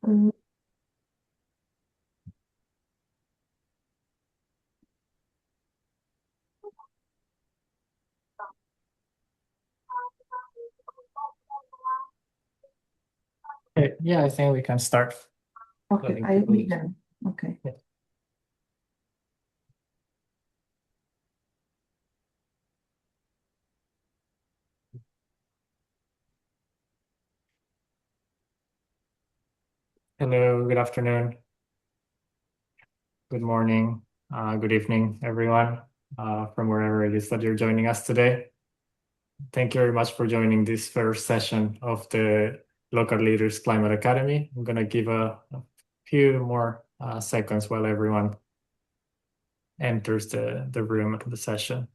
Mm, Okay, yeah, I think we can start. Okay, Letting I people- began. Okay. Yeah. Hello, good afternoon, good morning, good evening, everyone, from wherever it is that you're joining us today. Thank you very much for joining this first session of the Local Leaders Climate Academy. I'm going to give a few more seconds while everyone enters the room of the session.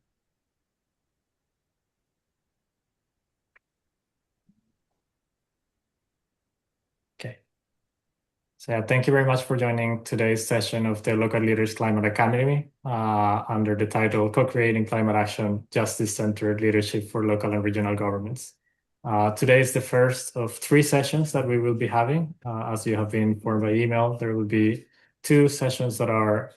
Okay. So yeah, thank you very much for joining today's session of the Local Leaders Climate Academy under the title Co-Creating Climate Action, Justice-Centered Leadership for Local and Regional Governments. Today is the first of 3 sessions that we will be having. As you have been informed by email, there will be 2 sessions that are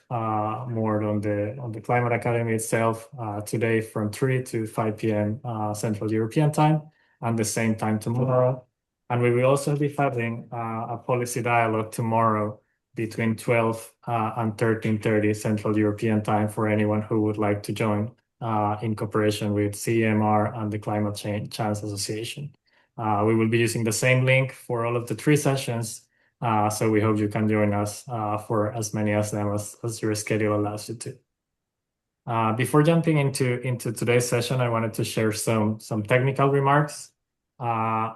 more on the Climate Academy itself today from 3 to 5 p.m. Central European Time, and the same time tomorrow. And we will also be having a policy dialogue tomorrow between 12 and 13:30 Central European Time for anyone who would like to join in cooperation with CEMR and the Climate Change Chance Association. We will be using the same link for all of the 3 sessions, so we hope you can join us for as many of them as your schedule allows you to. Before jumping into today's session, I wanted to share some technical remarks.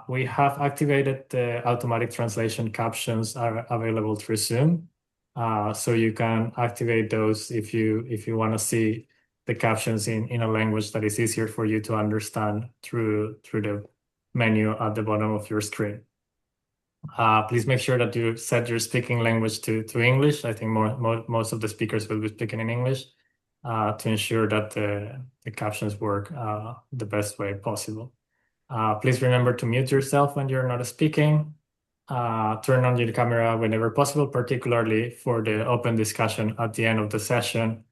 We have activated the automatic translation captions are available through Zoom. So you can activate those if you want to see the captions in a language that is easier for you to understand through the menu at the bottom of your screen. Please make sure that you set your speaking language to English. I think most of the speakers will be speaking in English to ensure that the captions work the best way possible. Please remember to mute yourself when you're not speaking. Turn on your camera whenever possible, particularly for the open discussion at the end of the session.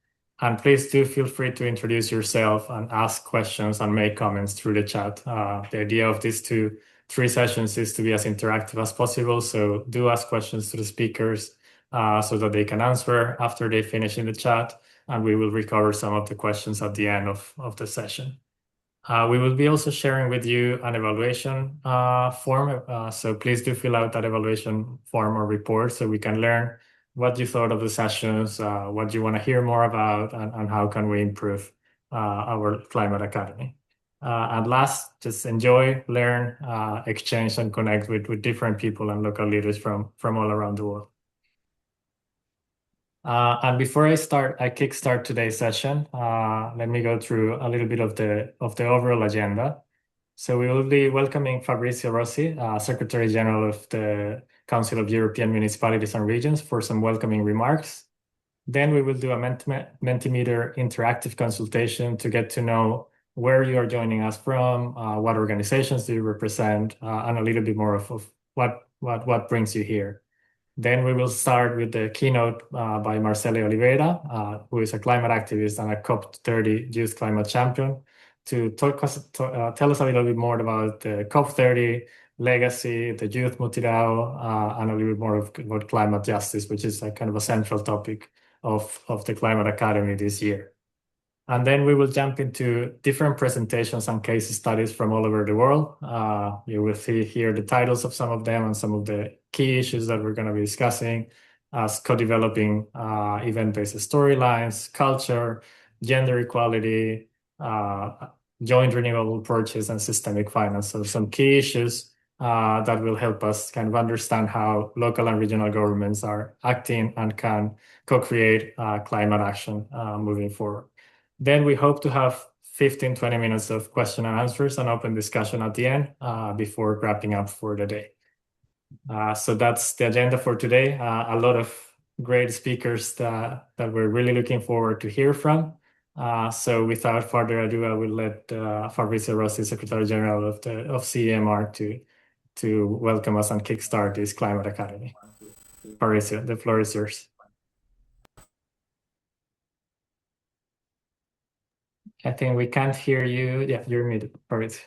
And please do feel free to introduce yourself and ask questions and make comments through the chat. The idea of these 3 sessions is to be as interactive as possible. So do ask questions to the speakers so that they can answer after they finish in the chat. And we will recover some of the questions at the end of the session. We will be also sharing with you an evaluation form. So please do fill out that evaluation form or report so we can learn what you thought of the sessions, what you want to hear more about, and how can we improve our Climate Academy. And last, just enjoy, learn, exchange, and connect with different people and local leaders from all around the world. And before I kickstart today's session, let me go through a little bit of the overall agenda. So we will be welcoming Fabrizio Rossi, Secretary General of the Council of European Municipalities and Regions, for some welcoming remarks. Then we will do a Mentimeter interactive consultation to get to know where you are joining us from, what organizations do you represent, and a little bit more of what brings you here. Then we will start with the keynote by Marcelo Oliveira, who is a climate activist and a COP30 youth climate champion, to tell us a little bit more about the COP30 legacy, the youth Mutirao, and a little bit more about climate justice, which is a kind of a central topic of the Climate Academy this year. And then we will jump into different presentations and case studies from all over the world. You will see here the titles of some of them and some of the key issues that we're going to be discussing as co-developing event-based storylines, culture, gender equality, joint renewable purchase, and systemic finance. So some key issues that will help us kind of understand how local and regional governments are acting and can co-create climate action moving forward. Then we hope to have 15-20 minutes of question and answers and open discussion at the end before wrapping up for the day. So that's the agenda for today. A lot of great speakers that we're really looking forward to hear from. So without further ado, I will let Fabrizio Rossi, Secretary General of CEMR, to welcome us and kickstart this Climate Academy. Fabrizio, the floor is yours. I think we can't hear you. Yeah, you're muted, Fabrizio.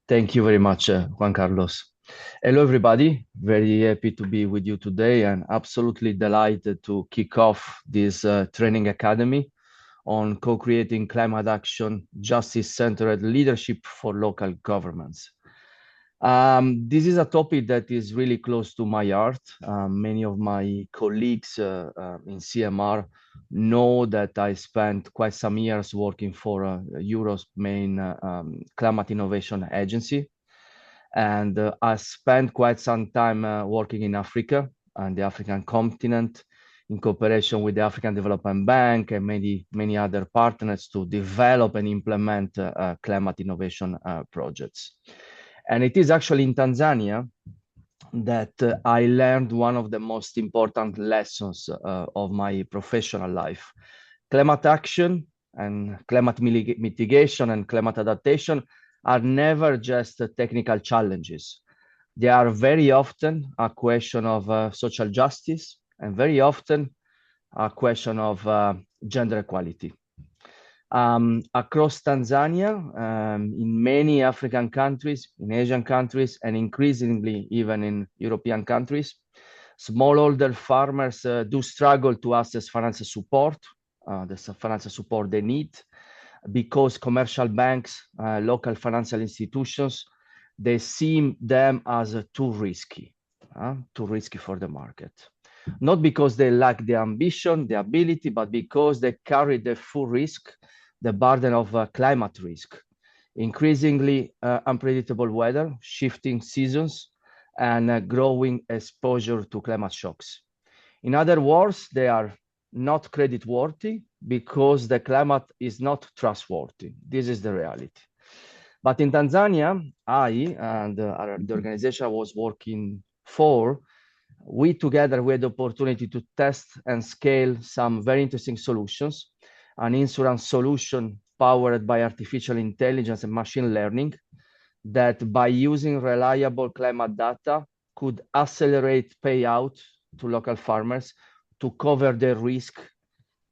Thank you very much, Juan Carlos. Hello, everybody. Very happy to be with you today and absolutely delighted to kick off this training academy on co-creating climate action, justice-centered leadership for local governments. This is a topic that is really close to my heart. Many of my colleagues in CMR know that I spent quite some years working for Europe's main climate innovation agency. And I spent quite some time working in Africa and the African continent in cooperation with the African Development Bank and many other partners to develop and implement climate innovation projects. And it is actually in Tanzania that I learned one of the most important lessons of my professional life. Climate action and climate mitigation and climate adaptation are never just technical challenges. They are very often a question of social justice and very often a question of gender equality. Across Tanzania, in many African countries, in Asian countries, and increasingly even in European countries, smallholder farmers do struggle to access financial support, the financial support they need, because commercial banks, local financial institutions, they see them as too risky for the market. Not because they lack the ambition, the ability, but because they carry the full risk, the burden of climate risk, increasingly unpredictable weather, shifting seasons, and growing exposure to climate shocks. In other words, they are not credit-worthy because the climate is not trustworthy. This is the reality. But in Tanzania, I and the organization I was working for, we together we had the opportunity to test and scale some very interesting solutions, an insurance solution powered by artificial intelligence and machine learning that by using reliable climate data could accelerate payout to local farmers to cover the risk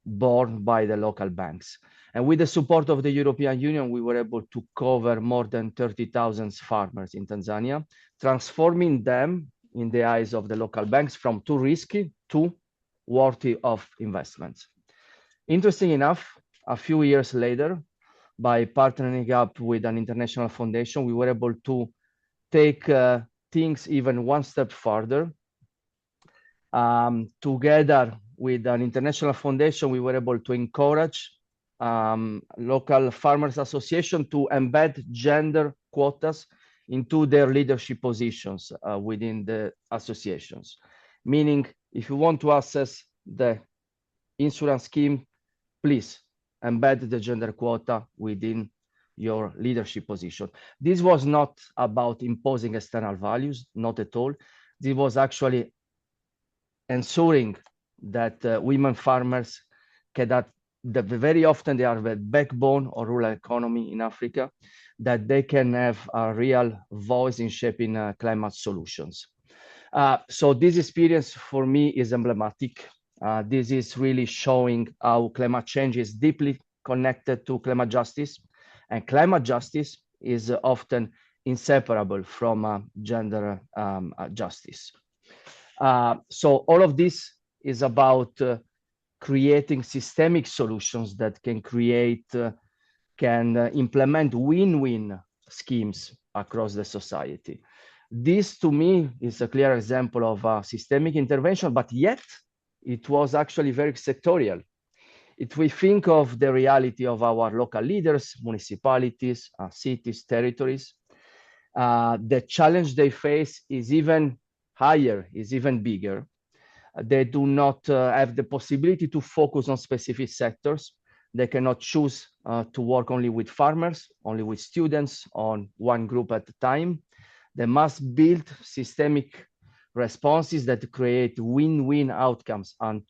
borne by the local banks. And with the support of the European Union, we were able to cover more than 30,000 farmers in Tanzania, transforming them in the eyes of the local banks from too risky to worthy of investments. Interesting enough, a few years later, by partnering up with an international foundation, we were able to take things even one step further. Together with an international foundation, we were able to encourage local farmers association to embed gender quotas into their leadership positions within the associations. Meaning, if you want to access the insurance scheme, please embed the gender quota within your leadership position. This was not about imposing external values, not at all. This was actually ensuring that women farmers that very often they are the backbone of rural economy in Africa, that they can have a real voice in shaping climate solutions. So this experience for me is emblematic. This is really showing how climate change is deeply connected to climate justice, and climate justice is often inseparable from gender justice. So all of this is about creating systemic solutions that can implement win-win schemes across the society. This, to me, is a clear example of systemic intervention, but yet it was actually very sectorial. If we think of the reality of our local leaders, municipalities, cities, territories, the challenge they face is even higher, is even bigger. They do not have the possibility to focus on specific sectors. They cannot choose to work only with farmers, only with students, on one group at a time. They must build systemic responses that create win-win outcomes and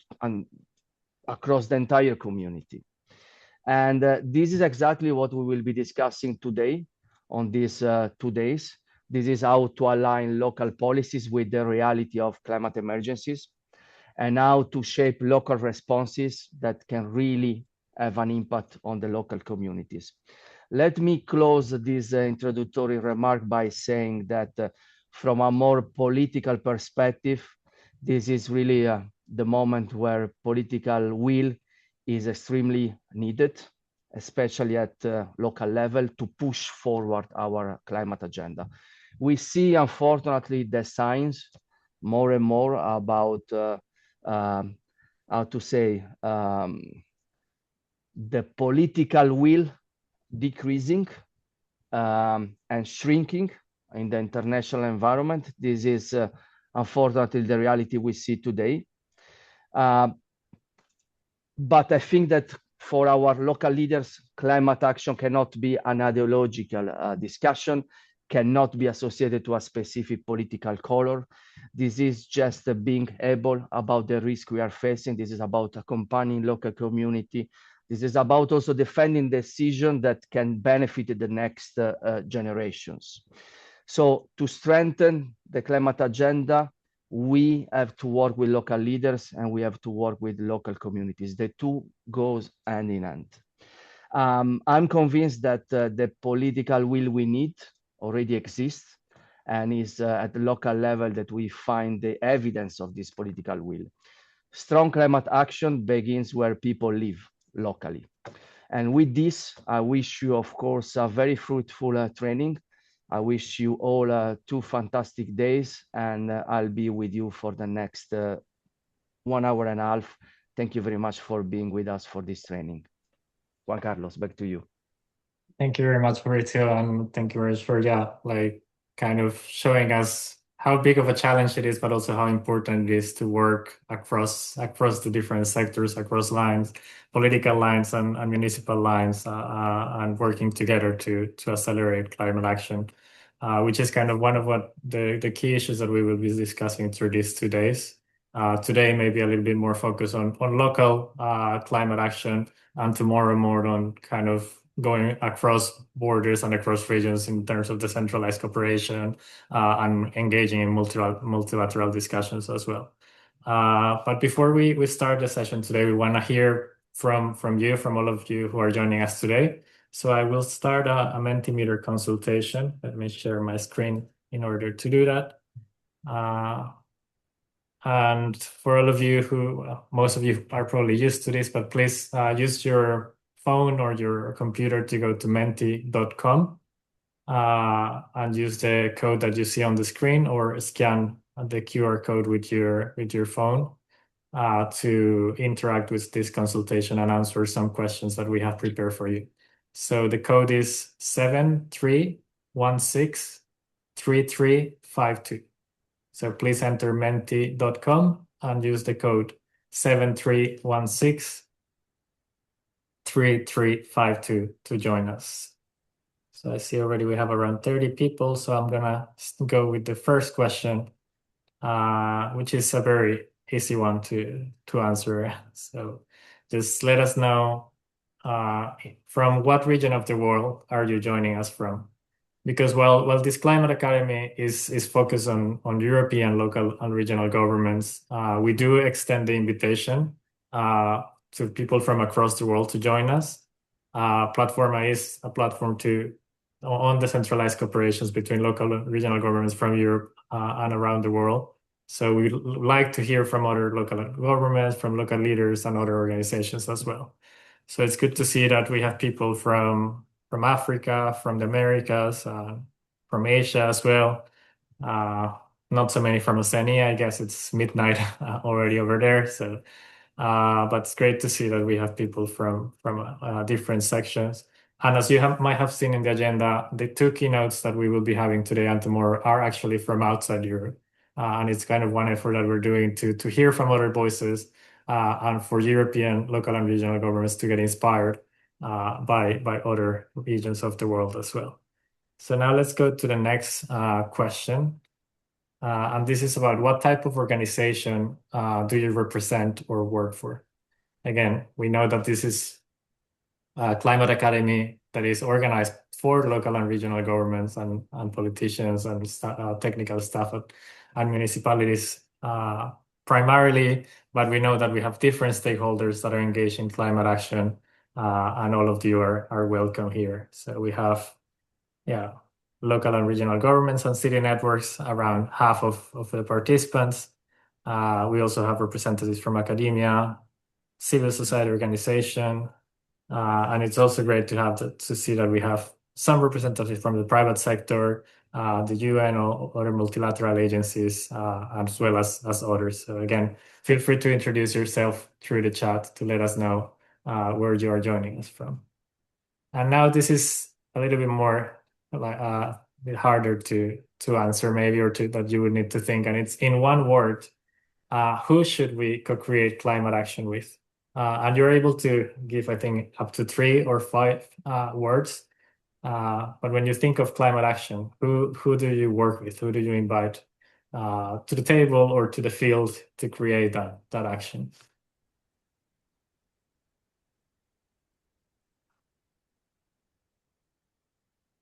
across the entire community. And this is exactly what we will be discussing today on these 2 days. This is how to align local policies with the reality of climate emergencies, and how to shape local responses that can really have an impact on the local communities. Let me close this introductory remark by saying that from a more political perspective, this is really the moment where political will is extremely needed, especially at local level, to push forward our climate agenda. We see, unfortunately, the signs more and more about how to say the political will decreasing and shrinking in the international environment. This is unfortunately the reality we see today. But I think that for our local leaders, climate action cannot be an ideological discussion, cannot be associated to a specific political color. This is just being able about the risk we are facing. This is about accompanying local community. This is about also defending decisions that can benefit the next generations. So to strengthen the climate agenda, we have to work with local leaders and we have to work with local communities. The two goes hand in hand. I'm convinced that the political will we need already exists, and is at the local level that we find the evidence of this political will. Strong climate action begins where people live locally. And with this, I wish you, of course, a very fruitful training. I wish you all 2 fantastic days, and I'll be with you for the next 1 hour and a half. Thank you very much for being with us for this training. Juan Carlos, back to you. Thank you very much, Maurizio, and thank you very much for kind of showing us how big of a challenge it is, but also how important it is to work across the different sectors, across lines, political lines and municipal lines, and working together to accelerate climate action, which is kind of one of what the key issues that we will be discussing through these 2 days. Today maybe a little bit more focus on local climate action, and tomorrow more on kind of going across borders and across regions in terms of decentralized cooperation and engaging in multilateral discussions as well. But before we start the session today, we want to hear from you, from all of you who are joining us today. So I will start a Mentimeter consultation. Let me share my screen in order to do that. And for all of you who, most of you are probably used to this, but please use your phone or your computer to go to menti.com and use the code that you see on the screen, or scan the QR code with your phone to interact with this consultation and answer some questions that we have prepared for you. So the code is 73163352. So please enter menti.com and use the code 73163352 to join us. So I see already we have around 30 people, so I'm gonna go with the first question, which is a very easy one to answer. So just let us know from what region of the world are you joining us from? Because while this Climate Academy is focused on European, local, and regional governments, we do extend the invitation to people from across the world to join us. Platforma is a platform on decentralized cooperations between local and regional governments from Europe and around the world. So we like to hear from other local governments, from local leaders and other organizations as well. So it's good to see that we have people from Africa, from the Americas, from Asia as well. Not so many from Oceania. I guess it's midnight already over there. So, but it's great to see that we have people from different sections. And as you might have seen in the agenda, the 2 keynotes that we will be having today and tomorrow are actually from outside Europe. And it's kind of one effort that we're doing to hear from other voices and for European, local, and regional governments to get inspired by other regions of the world as well. So now let's go to the next question. And this is about what type of organization do you represent or work for? Again, we know that this is Climate Academy that is organized for local and regional governments and politicians and technical staff at municipalities primarily, but we know that we have different stakeholders that are engaged in climate action, and all of you are welcome here. So we have, local and regional governments and city networks, around half of the participants. We also have representatives from academia, civil society organization, and it's also great to have to see that we have some representatives from the private sector, the UN or other multilateral agencies, as well as others. So again, feel free to introduce yourself through the chat to let us know where you are joining us from. And now this is a little bit more a bit harder to answer maybe, or that you would need to think. And it's in one word, who should we co-create climate action with? And you're able to give, I think, up to 3 or 5 words. But when you think of climate action, who do you work with? Who do you invite to the table or to the field to create that action?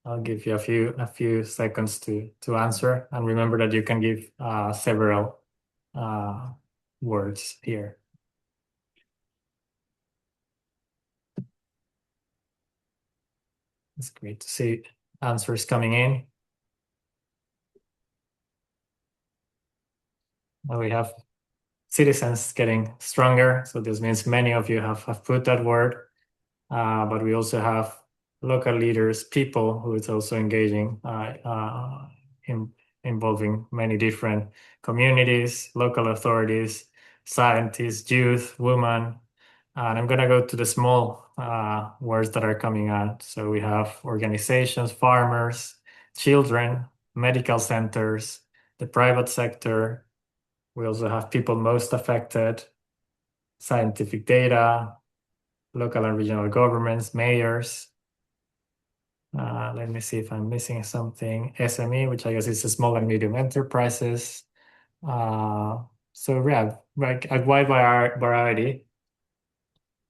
I'll give you a few seconds to answer, and remember that you can give several words here. It's great to see answers coming in. Now we have citizens getting stronger, so this means many of you have put that word, but we also have local leaders, people who is also engaging involving many different communities, local authorities, scientists, youth, women. And I'm going to go to the small words that are coming out. So we have organizations, farmers, children, medical centers, the private sector. We also have people most affected, scientific data, local and regional governments, mayors. Let me see if I'm missing something. SME, which I guess is a small and medium enterprises. So yeah, like a wide variety.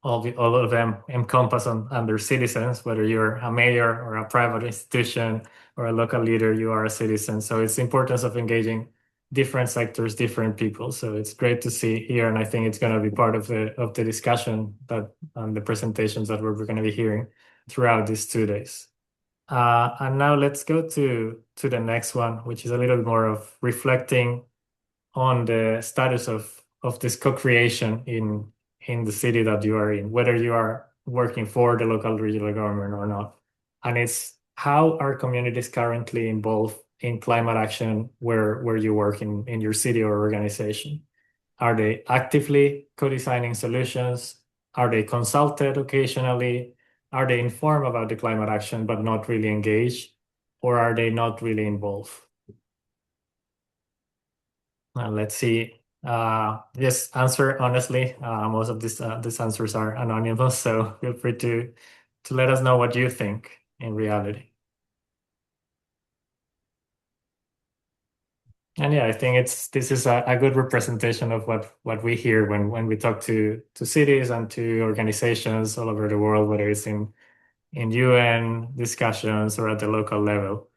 All of them encompass under citizens, whether you're a mayor or a private institution or a local leader, you are a citizen. So it's the importance of engaging different sectors, different people. So it's great to see here, and I think it's going to be part of the discussion and the presentations that we're going to be hearing throughout these 2 days. And now let's go to the next one, which is a little bit more of reflecting on the status of this co-creation in the city that you are in, whether you are working for the local regional government or not. And it's how are communities currently involved in climate action where you work in your city or organization? Are they actively co-designing solutions? Are they consulted occasionally? Are they informed about the climate action but not really engaged? Or are they not really involved? Let's see. Just answer honestly. Most of these answers are anonymous, so feel free to let us know what you think in reality. And yeah, I think this is a good representation of what we hear when we talk to cities and to organizations all over the world, whether it's in UN discussions or at the local level.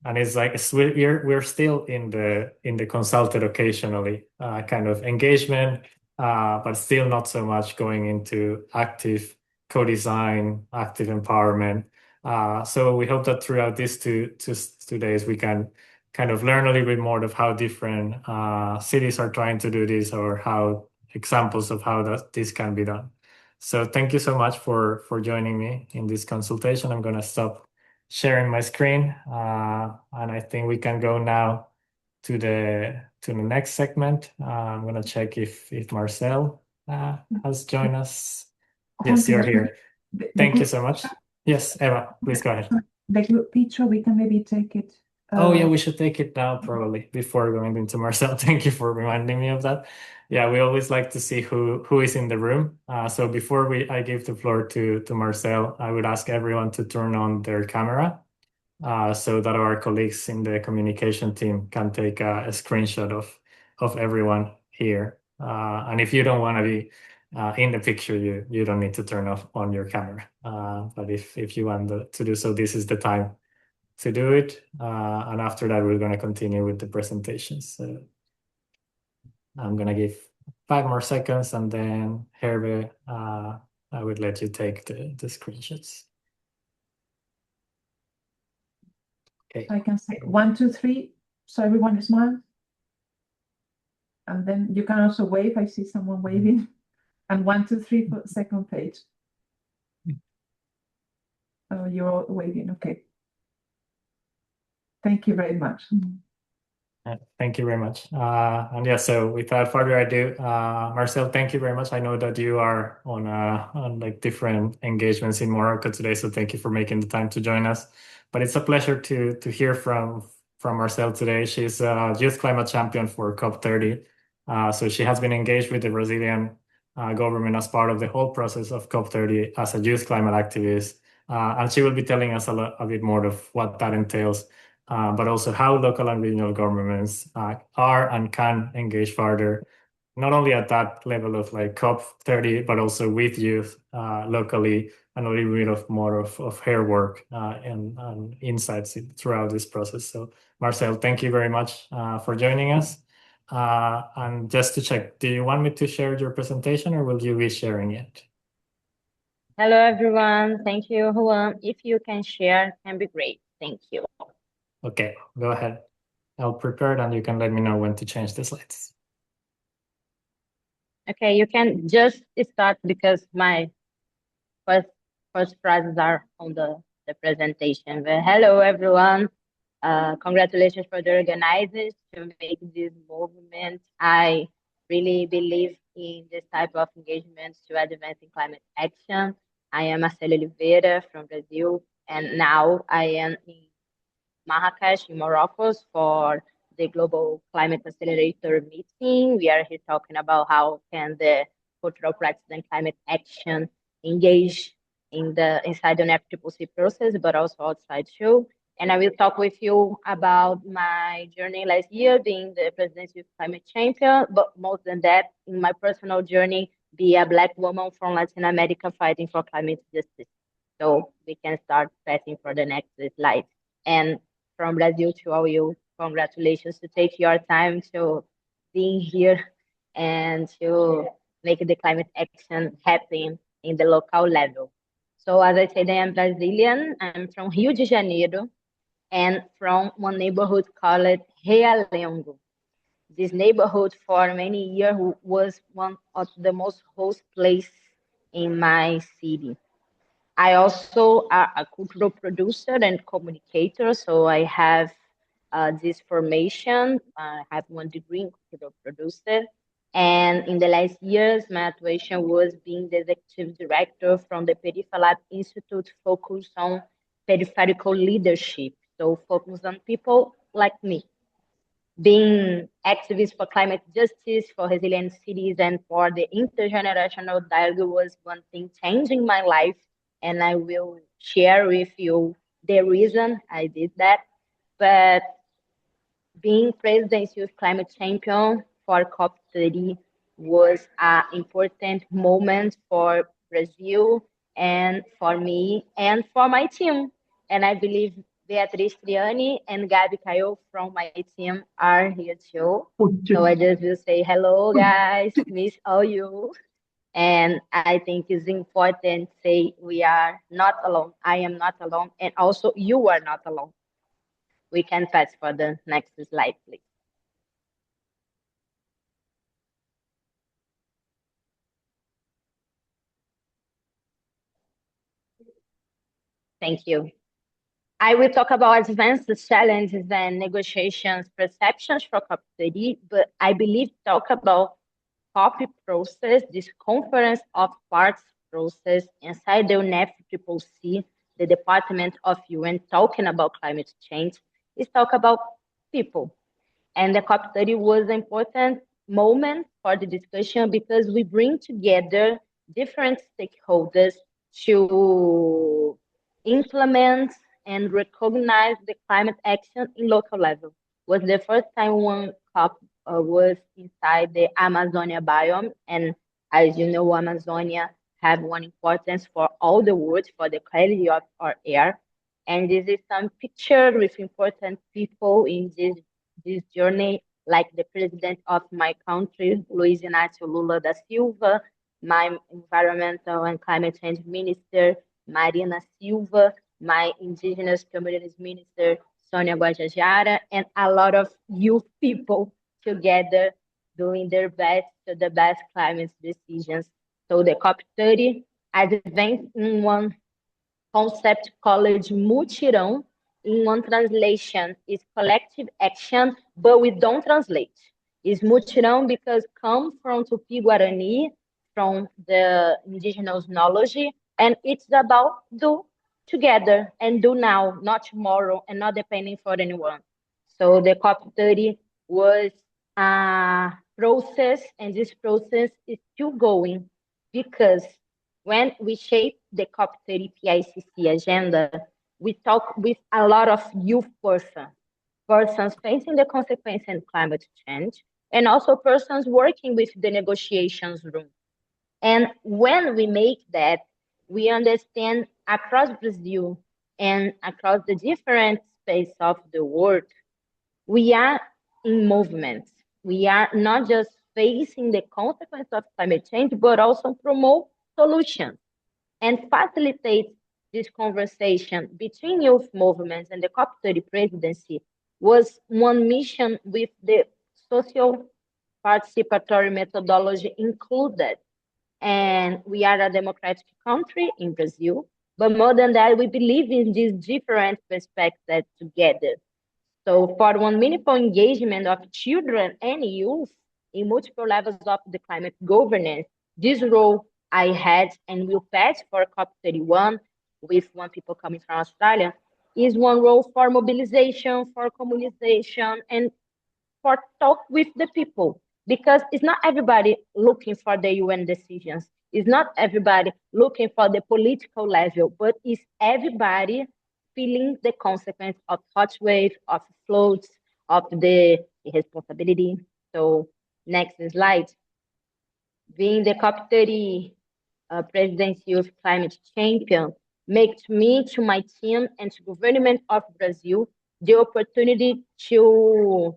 And it's like we're still in the consulted occasionally kind of engagement, but still not so much going into active co-design, active empowerment. So we hope that throughout these two days we can kind of learn a little bit more of how different cities are trying to do this, or how examples of how this can be done. So thank you so much for joining me in this consultation. I'm going to stop sharing my screen, and I think we can go now to the next segment. I'm going to check if Marcel has joined us. Yes, you're here. Thank you so much. Yes, Eva, please go ahead. The group picture, we can maybe take it. Oh yeah, we should take it now probably before going into Marcel. Thank you for reminding me of that. Yeah, we always like to see who is in the room. So before I give the floor to Marcel, I would ask everyone to turn on their camera so that our colleagues in the communication team can take a screenshot of everyone here. And if you don't want to be in the picture, you don't need to turn off on your camera. But if you want to do so, this is the time to do it. And after that, we're going to continue with the presentations. So I'm going to give 5 more seconds, and then Hervé, I would let you take the screenshots. Okay. I can say 1, 2, 3. So everyone smiles. And then you can also wave. I see someone waving. And 1, 2, 3 for the second page. Oh, you're all waving. Okay. Thank you very much. Thank you very much. And yeah, so without further ado, Marcel, thank you very much. I know that you are on like different engagements in Morocco today, so thank you for making the time to join us. But it's a pleasure to hear from Marcel today. She's a youth climate champion for COP30. So she has been engaged with the Brazilian government as part of the whole process of COP30 as a youth climate activist. And she will be telling us a bit more of what that entails. But also how local and regional governments are and can engage further, not only at that level of like COP30, but also with youth locally, and a little bit more of hair work and insights throughout this process. So Marcel, thank you very much for joining us. And just to check, do you want me to share your presentation, or will you be sharing it? Hello, everyone. Thank you, Juan. If you can share, can be great. Thank you. Okay, go ahead. I'll prepare it, and you can let me know when to change the slides. Okay, you can just start because my first phrases are on the presentation. But hello, everyone. Congratulations for the organizers to make this movement. I really believe in this type of engagements to advance in climate action. I am Marcela Oliveira from Brazil, and now I am in Marrakesh in Morocco for the Global Climate Accelerator meeting. We are here talking about how can the cultural practice and climate action engage inside the NFCCC process, but also outside too. And I will talk with you about my journey last year being the Presidency of Climate Champion, but more than that, in my personal journey, be a Black woman from Latin America fighting for climate justice. So we can start passing for the next slide. And from Brazil to all you, congratulations to take your time to being here and to make the climate action happen in the local level. So as I said, I am Brazilian. I'm from Rio de Janeiro and from one neighborhood called Realengo. This neighborhood for many years was one of the most host places in my city. I also are a cultural producer and communicator, so I have this formation. I have 1 degree in cultural producer. And in the last years, my atuation was being the executive director from the Perifalab Institute, focused on peripheral leadership. So focused on people like me. Being activist for climate justice, for resilient cities, and for the intergenerational dialogue was one thing changing my life. And I will share with you the reason I did that. But being Presidency of Climate Champion for COP30 was an important moment for Brazil and for me and for my team. And I believe Beatriz Triani and Gabi Caio from my team are here too. So I just will say hello, guys. Miss all you. And I think it's important to say we are not alone. I am not alone. And also you are not alone. We can pass for the next slide, please. Thank you. I will talk about advanced challenges and negotiations perceptions for COP30, but I believe talk about COP process, this conference of parts process inside the UNFCCC, the Department of UN talking about climate change, is talk about people. And the COP30 was an important moment for the discussion because we bring together different stakeholders to implement and recognize the climate action in local level. Was the first time one COP was inside the Amazonia biome, and As you know, Amazonia have one importance for all the world, for the quality of our air. And this is some picture with important people in this journey, like the president of my country, Luiz Inácio Lula da Silva, my environmental and climate change minister, Marina Silva, my indigenous communities minister, Sonia Guajajara, and a lot of youth people together doing their best to the best climate decisions. So the COP30 advanced in one concept called mutirão. In one translation is collective action, but we don't translate. It's mutirão because come from Tupi-Guarani, from the indigenous knowledge, and it's about do together and do now, not tomorrow, and not depending for anyone. So the COP30 was a process, and this process is still going because when we shape the COP30 PICC agenda, we talk with a lot of youth persons facing the consequence of climate change, and also persons working with the negotiations room. And when we make that, we understand across Brazil and across the different space of the world, we are in movement. We are not just facing the consequence of climate change, but also promote solutions and facilitate this conversation between youth movements and the COP30 presidency was one mission with the social participatory methodology included. And we are a democratic country in Brazil, but more than that, we believe in these different perspectives together. So for one meaningful engagement of children and youth in multiple levels of the climate governance, this role I had and will pass for COP31 with one people coming from Australia is one role for mobilization, for communization, and for talk with the people. Because it's not everybody looking for the UN decisions. It's not everybody looking for the political level, but it's everybody feeling the consequence of hot wave, of floods, of the irresponsibility. So next slide. Being the COP30 presidency of climate champion makes me, to my team, and to government of Brazil, the opportunity to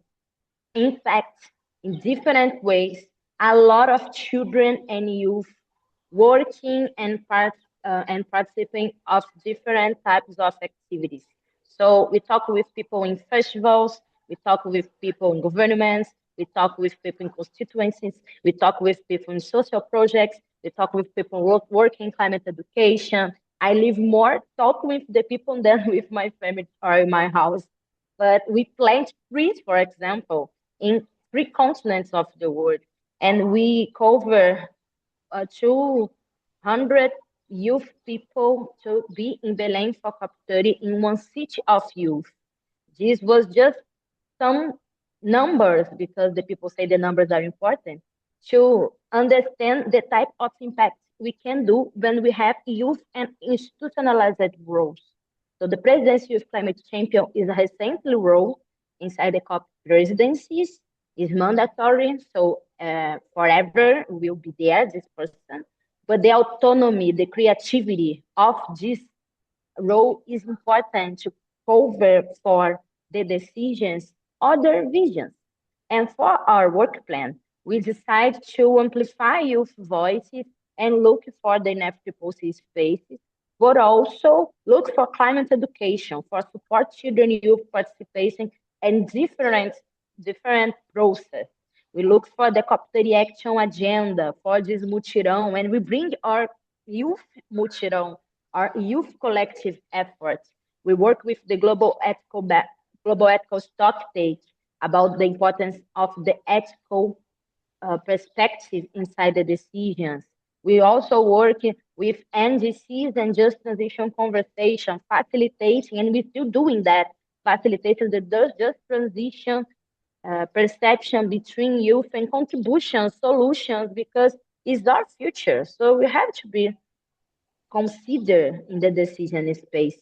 impact in different ways a lot of children and youth working and participating of different types of activities. So we talk with people in festivals, we talk with people in governments, we talk with people in constituencies, we talk with people in social projects, we talk with people working climate education. I live more talking with the people than with my family or in my house. But we plant trees, for example, in 3 continents of the world, and we cover 200 youth people to be in Belém for COP30 in one city of youth. This was just some numbers, because the people say the numbers are important, to understand the type of impact we can do when we have youth and institutionalized roles. So the presidency of climate champion is a recently role inside the COP presidencies, is mandatory, so forever will be there, this person. But the autonomy, the creativity of this role is important to cover for the decisions other visions. And for our work plan, we decide to amplify youth voices and look for the inevitable spaces, but also look for climate education, for support children youth participation and different process. We look for the COP30 action agenda for this mutirão, and we bring our youth mutirão, our youth collective efforts. We work with the global ethical stocktake about the importance of the ethical perspective inside the decisions. We also work with NDCs and just transition conversation, facilitating, and we're still doing that, facilitating the just transition perception between youth and contribution solutions, because it's our future. So we have to be considered in the decision space.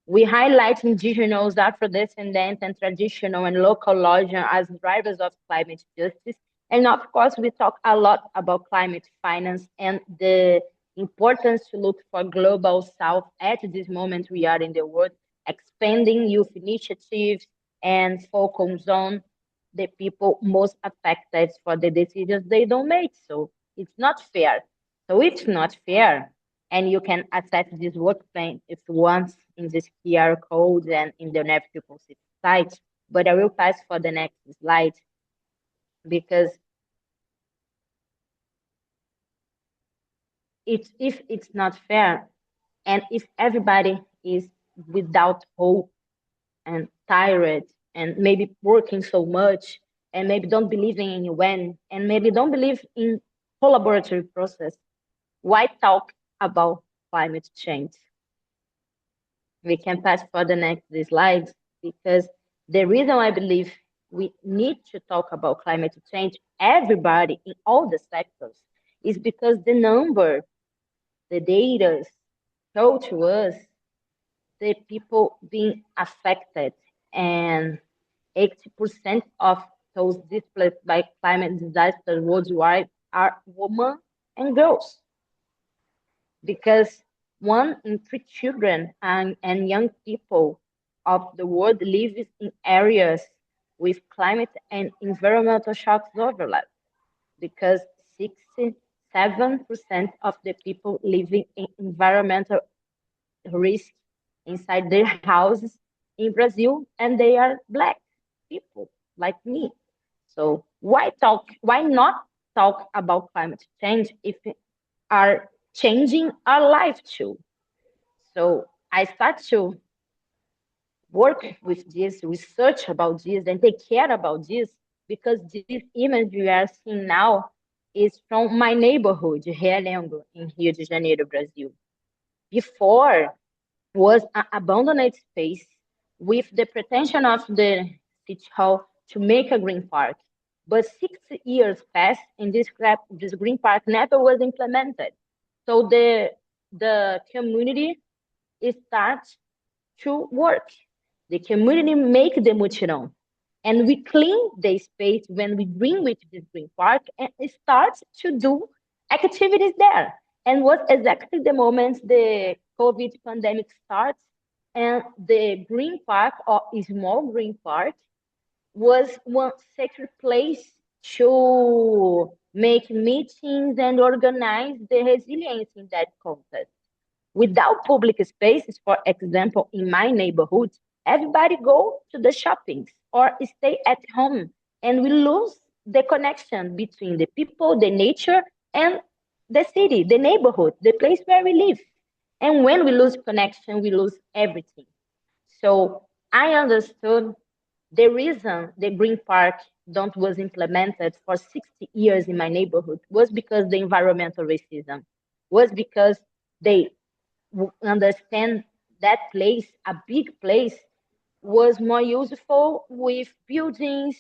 We highlight indigenous, Afro-descendant, and traditional and local origin as drivers of climate justice, And of course, we talk a lot about climate finance and the importance to look for global south at this moment we are in the world, expanding youth initiatives and focus on the people most affected for the decisions they don't make. So it's not fair. So it's not fair. And you can access this work plan if once in this QR code and in the Never People site. But I will pass for the next slide because if it's not fair and if everybody is without hope and tired and maybe working so much and maybe don't believe in anyone and maybe don't believe in collaborative process, why talk about climate change? We can pass for the next slides because the reason I believe we need to talk about climate change, everybody in all the sectors, is because the number, the data show to us the people being affected, and 80% of those displaced by climate disasters worldwide are women and girls. Because 1 in 3 children and young people of the world live in areas with climate and environmental shocks overlap. Because 67% of the people living in environmental risk inside their houses in Brazil, and they are Black people like me. So why not talk about climate change if we are changing our life too? So I start to work with this, research about this, and take care about this because this image we are seeing now is from my neighborhood, Realengo, in Rio de Janeiro, Brazil. Before was an abandoned space with the pretension of the city hall to make a green park. But 6 years passed and this green park never was implemented. So the community starts to work. The community make the mutirão. And we clean the space when we bring with this green park and it starts to do activities there. And was exactly the moment the COVID pandemic starts and the green park or a small green park was one sacred place to make meetings and organize the resilience in that context. Without public spaces, for example, in my neighborhood, everybody go to the shoppings or stay at home, and we lose the connection between the people, the nature, and the city, the neighborhood, the place where we live. And when we lose connection, we lose everything. So I understood the reason the Green Park don't was implemented for 60 years in my neighborhood was because the environmental racism, was because they understand that place, a big place, was more useful with buildings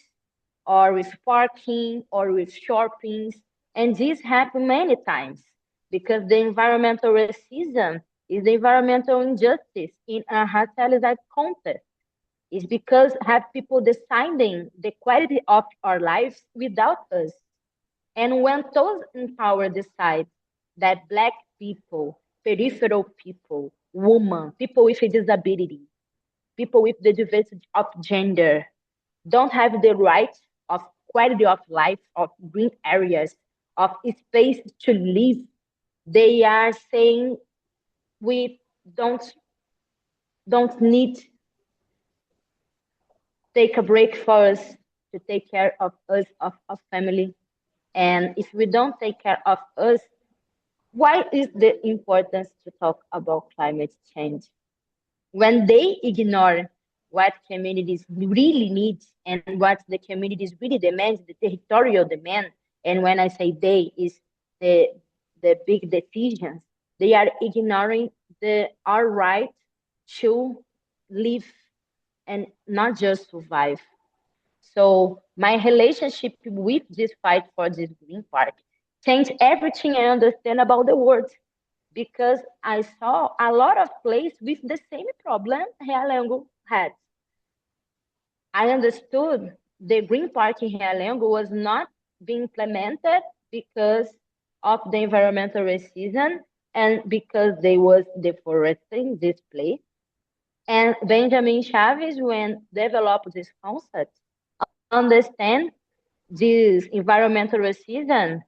or with parking or with shoppings. And this happened many times because the environmental racism is the environmental injustice in a racialized context. It's because have people deciding the quality of our lives without us. And when those in power decide that Black people, peripheral people, women, people with a disability, people with the diversity of gender don't have the right of quality of life, of green areas, of space to live, they are saying we don't need take a break for us to take care of us, of family. And if we don't take care of us, why is the importance to talk about climate change? When they ignore what communities really need and what the communities really demand, the territorial demand, and when I say they, is the big decisions, they are ignoring our right to live and not just survive. So my relationship with this fight for this green park changed everything I understand about the world, because I saw a lot of places with the same problem Realengo had. I understood the green park in Realengo was not being implemented because of the environmental racism and because they was deforesting this place. And Benjamin Chaves, when developed this concept, understand this environmental racism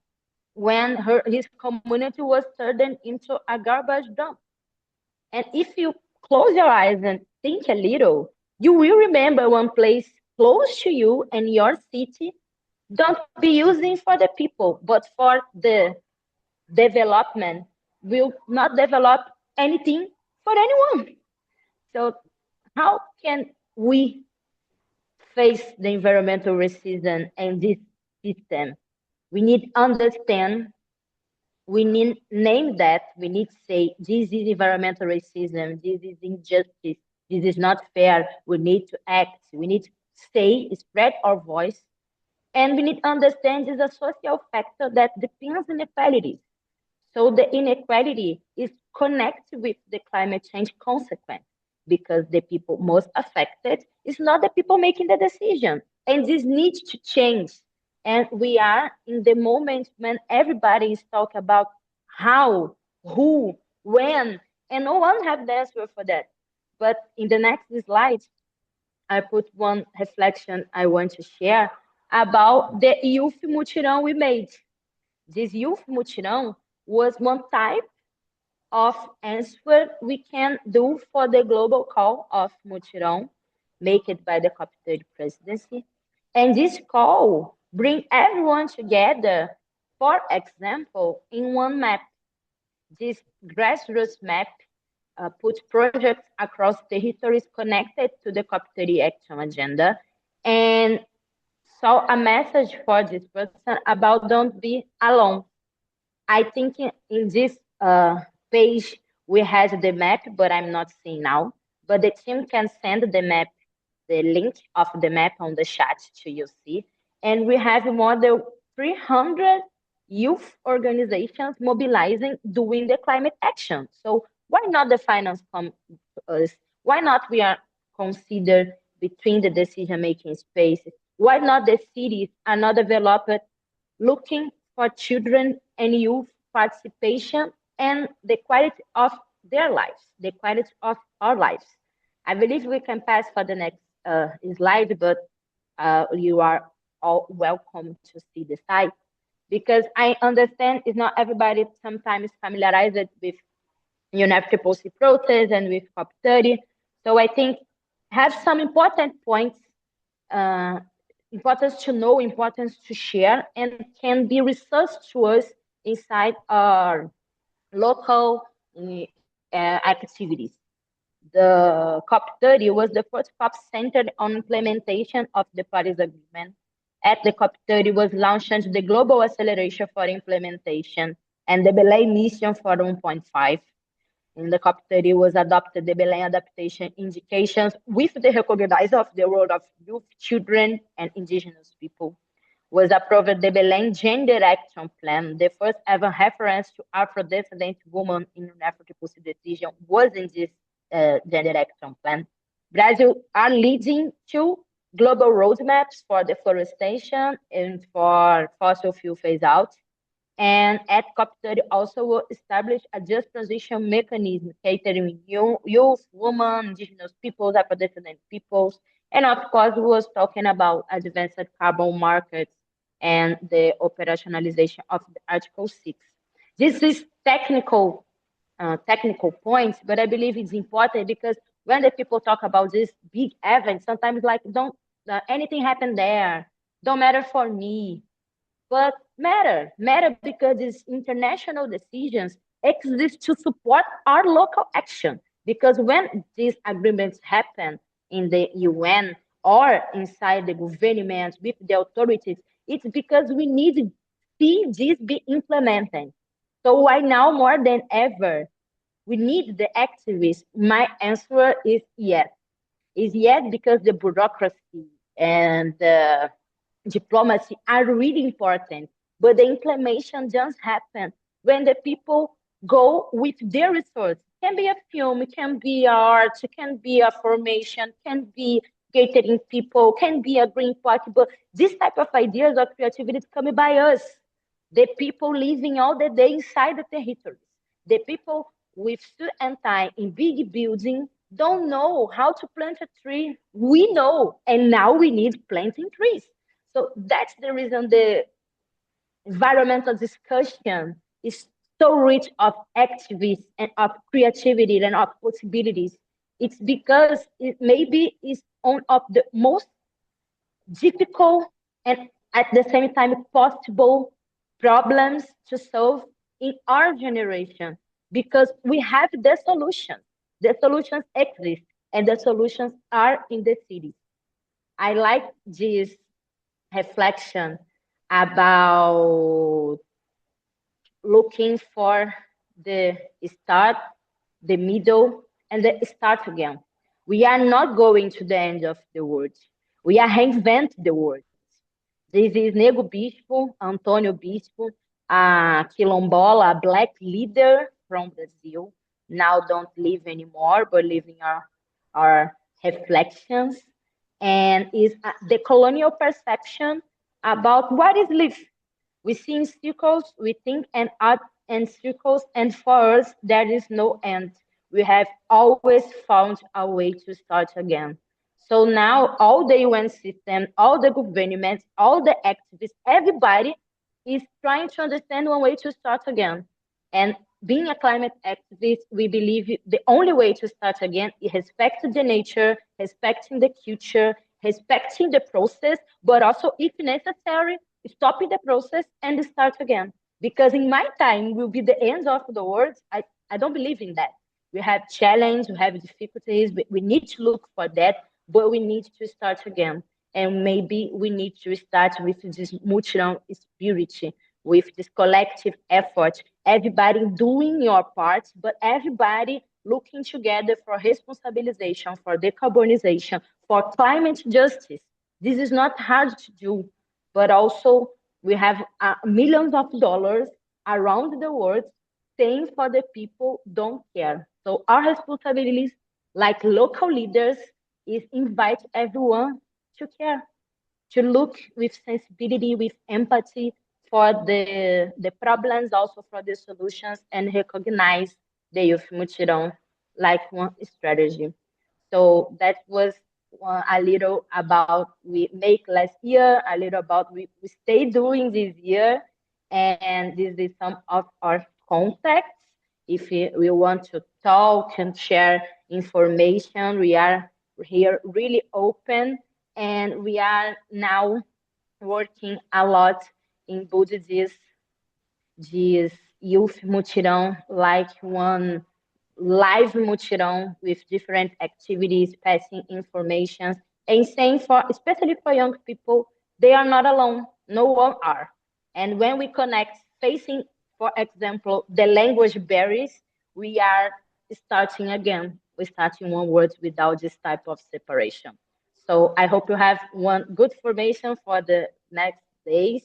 when his community was turned into a garbage dump. And if you close your eyes and think a little, you will remember one place close to you and your city don't be using for the people, but for the development will not develop anything for anyone. So how can we face the environmental racism and this system? We need understand, we need name that, we need say, this is environmental racism, this is injustice, this is not fair, we need to act, we need to say, spread our voice, and we need to understand this is a social factor that depends on inequalities. So the inequality is connected with the climate change consequence because the people most affected is not the people making the decision. And this needs to change. And we are in the moment when everybody is talking about how, who, when, and no one has the answer for that. But in the next slide, I put one reflection I want to share about the youth mutirão we made. This youth mutirão was one type of answer we can do for the global call of mutirão made by the COP30 presidency. And this call bring everyone together, for example, in one map. This grassroots map puts projects across territories connected to the COP30 action agenda and saw a message for this person about don't be alone. I think in this page, we have the map, but I'm not seeing now. But the team can send the map, the link of the map on the chat to you see. And we have more than 300 youth organizations mobilizing doing the climate action. So why not the finance come to us? Why not we are considered between the decision-making spaces? Why not the cities are not developed looking for children and youth participation and the quality of their lives, the quality of our lives? I believe we can pass for the next slide, but you are all welcome to see the site because I understand it's not everybody sometimes familiarized with UNFCCC process and with COP30. So I think have some important points, importance to know, importance to share, and can be researched to us inside our local activities. The COP30 was the first COP centered on implementation of the Paris Agreement. At the COP30 was launched the Global Acceleration for Implementation and the Belém Mission for 1.5. In the COP30 was adopted the Belém Adaptation Indications with the recognition of the role of youth, children, and indigenous people. Was approved the Belém Gender Action Plan. The first ever reference to Afro-descendant women in an African decision was in this Gender Action Plan. Brazil are leading two global roadmaps for deforestation and for fossil fuel phase out. And at COP30 also established a just transition mechanism catering youth, women, indigenous peoples, Afro-descendant peoples, and of course we was talking about advanced carbon markets and the operationalization of the Article 6. This is technical points, but I believe it's important because when the people talk about this big event, sometimes like don't anything happen there, don't matter for me, but matter because these international decisions exist to support our local action. Because when these agreements happen in the UN or inside the government with the authorities, it's because we need to see this be implemented. So why now more than ever, we need the activists? My answer is yes. Is yes because the bureaucracy and the diplomacy are really important, but the implementation just happens when the people go with their resources. It can be a film, it can be art, it can be a formation, it can be catering people, can be a green party, but this type of ideas or creativity is coming by us, the people living all the day inside the territories. The people with suit and tie in big buildings don't know how to plant a tree. We know, and now we need planting trees. So that's the reason the environmental discussion is so rich of activists and of creativity and of possibilities. It's because it maybe is one of the most difficult and at the same time possible problems to solve in our generation, because we have the solution. The solutions exist and the solutions are in the cities. I like this reflection about looking for the start, the middle, and the start again. We are not going to the end of the world. We are reinvent the world. This is Nego Bispo, Antônio Bispo, a quilombola, a black leader from Brazil. Now don't live anymore, but living our reflections. And is the colonial perception about what is life. We see in circles, we think and act in circles, and for us, there is no end. We have always found a way to start again. So now all the UN system, all the governments, all the activists, everybody is trying to understand one way to start again. And being a climate activist, we believe the only way to start again is respecting the nature, respecting the culture, respecting the process, but also, if necessary, stopping the process and start again. Because in my time will be the end of the world. I don't believe in that. We have challenge, we have difficulties, we need to look for that, but we need to start again. And maybe we need to start with this mutirão spirit, with this collective effort, everybody doing your part, but everybody looking together for responsabilization, for decarbonization, for climate justice. This is not hard to do, but also we have millions of dollars around the world saying for the people don't care. So our responsibilities, like local leaders, is invite everyone to care, to look with sensibility, with empathy for the problems, also for the solutions, and recognize the Youth Mutirão like one strategy. So that was a little about we make last year, a little about we stay doing this year, and this is some of our contacts. If we want to talk and share information, we are here really open, and we are now working a lot in building this Youth Mutirão like one live mutirão with different activities, passing information, and saying for, especially for young people, they are not alone. No one are. And when we connect, facing, for example, the language barriers, we are starting again. We're starting one word without this type of separation. So I hope you have one good formation for the next days.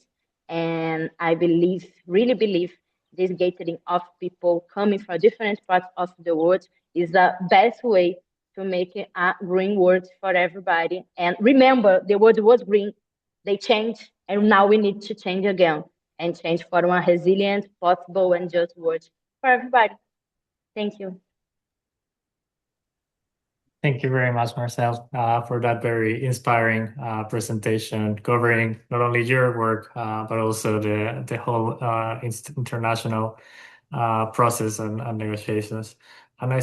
And I believe, really believe, this gathering of people coming from different parts of the world is the best way to make it a green world for everybody. And remember, the world was green, they changed, and now we need to change again and change for a resilient, possible, and just world for everybody. Thank you. Thank you very much, Marcel, for that very inspiring presentation covering not only your work, but also the whole international process and negotiations. And I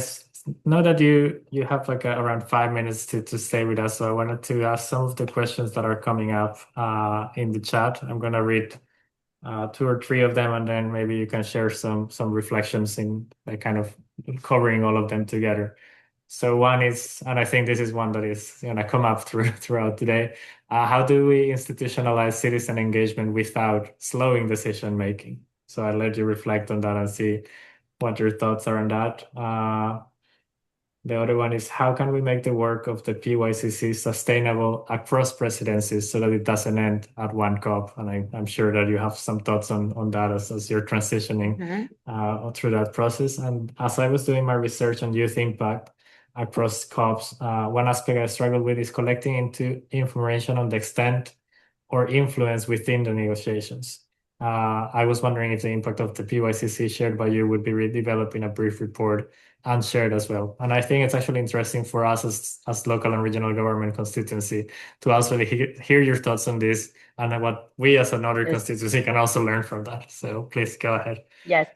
know that you have like around 5 minutes to stay with us. So I wanted to ask some of the questions that are coming up in the chat. I'm going to read 2 or 3 of them, and then maybe you can share some reflections in like kind of covering all of them together. So one is, and I think this is one that is going to come up throughout today, how do we institutionalize citizen engagement without slowing decision making? So I'll let you reflect on that and see what your thoughts are on that. The other one is, how can we make the work of the PYCC sustainable across presidencies so that it doesn't end at one COP? And I'm sure that you have some thoughts on that as you're transitioning through that process. And as I was doing my research on Youth Impact, across COPs. One aspect I struggle with is collecting into information on the extent or influence within the negotiations. I was wondering if the impact of the PYCC shared by you would be redeveloping a brief report and shared as well. And I think it's actually interesting for us as local and regional government constituency to also hear your thoughts on this and what we as another Yes. constituency can also learn from that. So please go ahead. Yes.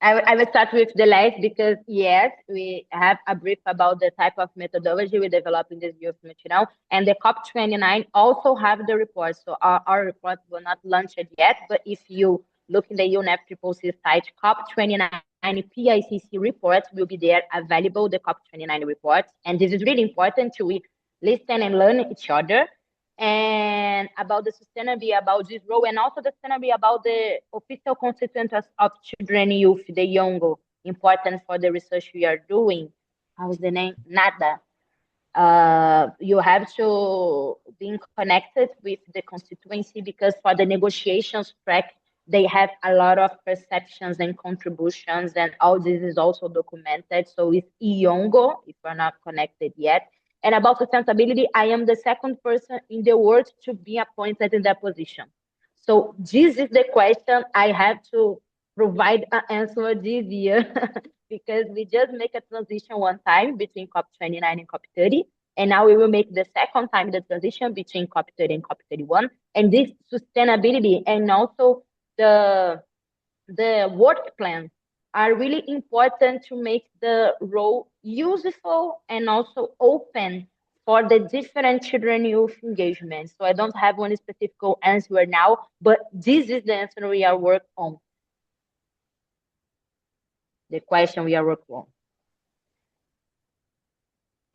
I will start with the last because yes, we have a brief about the type of methodology we develop in this youth material, and the COP29 also have the report. So our report will not launch it yet, but if you look in the UNFCCC site, COP29 PICC reports will be there available, the COP29 reports, and this is really important to listen and learn each other. And about the sustainability, about this role, and also the sustainability about the official constituents of children, youth, the younger, important for the research we are doing. How's the name? NADA. You have to be connected with the constituency because for the negotiations track, they have a lot of perceptions and contributions, and all this is also documented. So it's Iongo, if we're not connected yet. And about sustainability, I am the second person in the world to be appointed in that position. So this is the question I have to provide an answer this year because we just make a transition one time between COP29 and COP30. And now we will make the second time the transition between COP30 and COP31. And this sustainability and also the work plan are really important to make the role useful and also open for the different children youth engagement. So I don't have one specific answer now, but this is the answer we are working on. The question we are working on.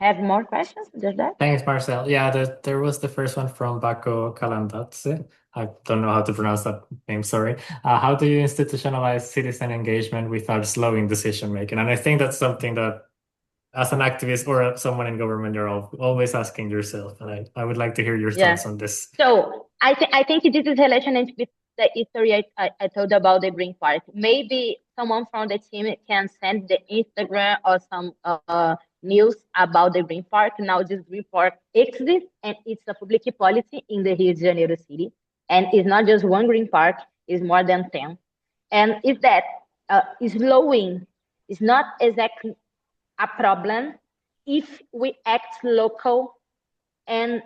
Have more questions? Just that? Thanks, Marcel. Yeah, there was the first one from Bako Kalandatse. I don't know how to pronounce that name, sorry. How do you institutionalize citizen engagement without slowing decision making? And I think that's something that as an activist or someone in government, you're always asking yourself. And I would like to hear your thoughts on this. So I think this is related with the history I told about the Green Park. Maybe someone from the team can send the Instagram or some news about the Green Park. Now this Green Park exists and it's a public policy in the Rio de Janeiro city. And it's not just one Green Park, it's more than 10. And if that is slowing, it's not exactly a problem if we act local and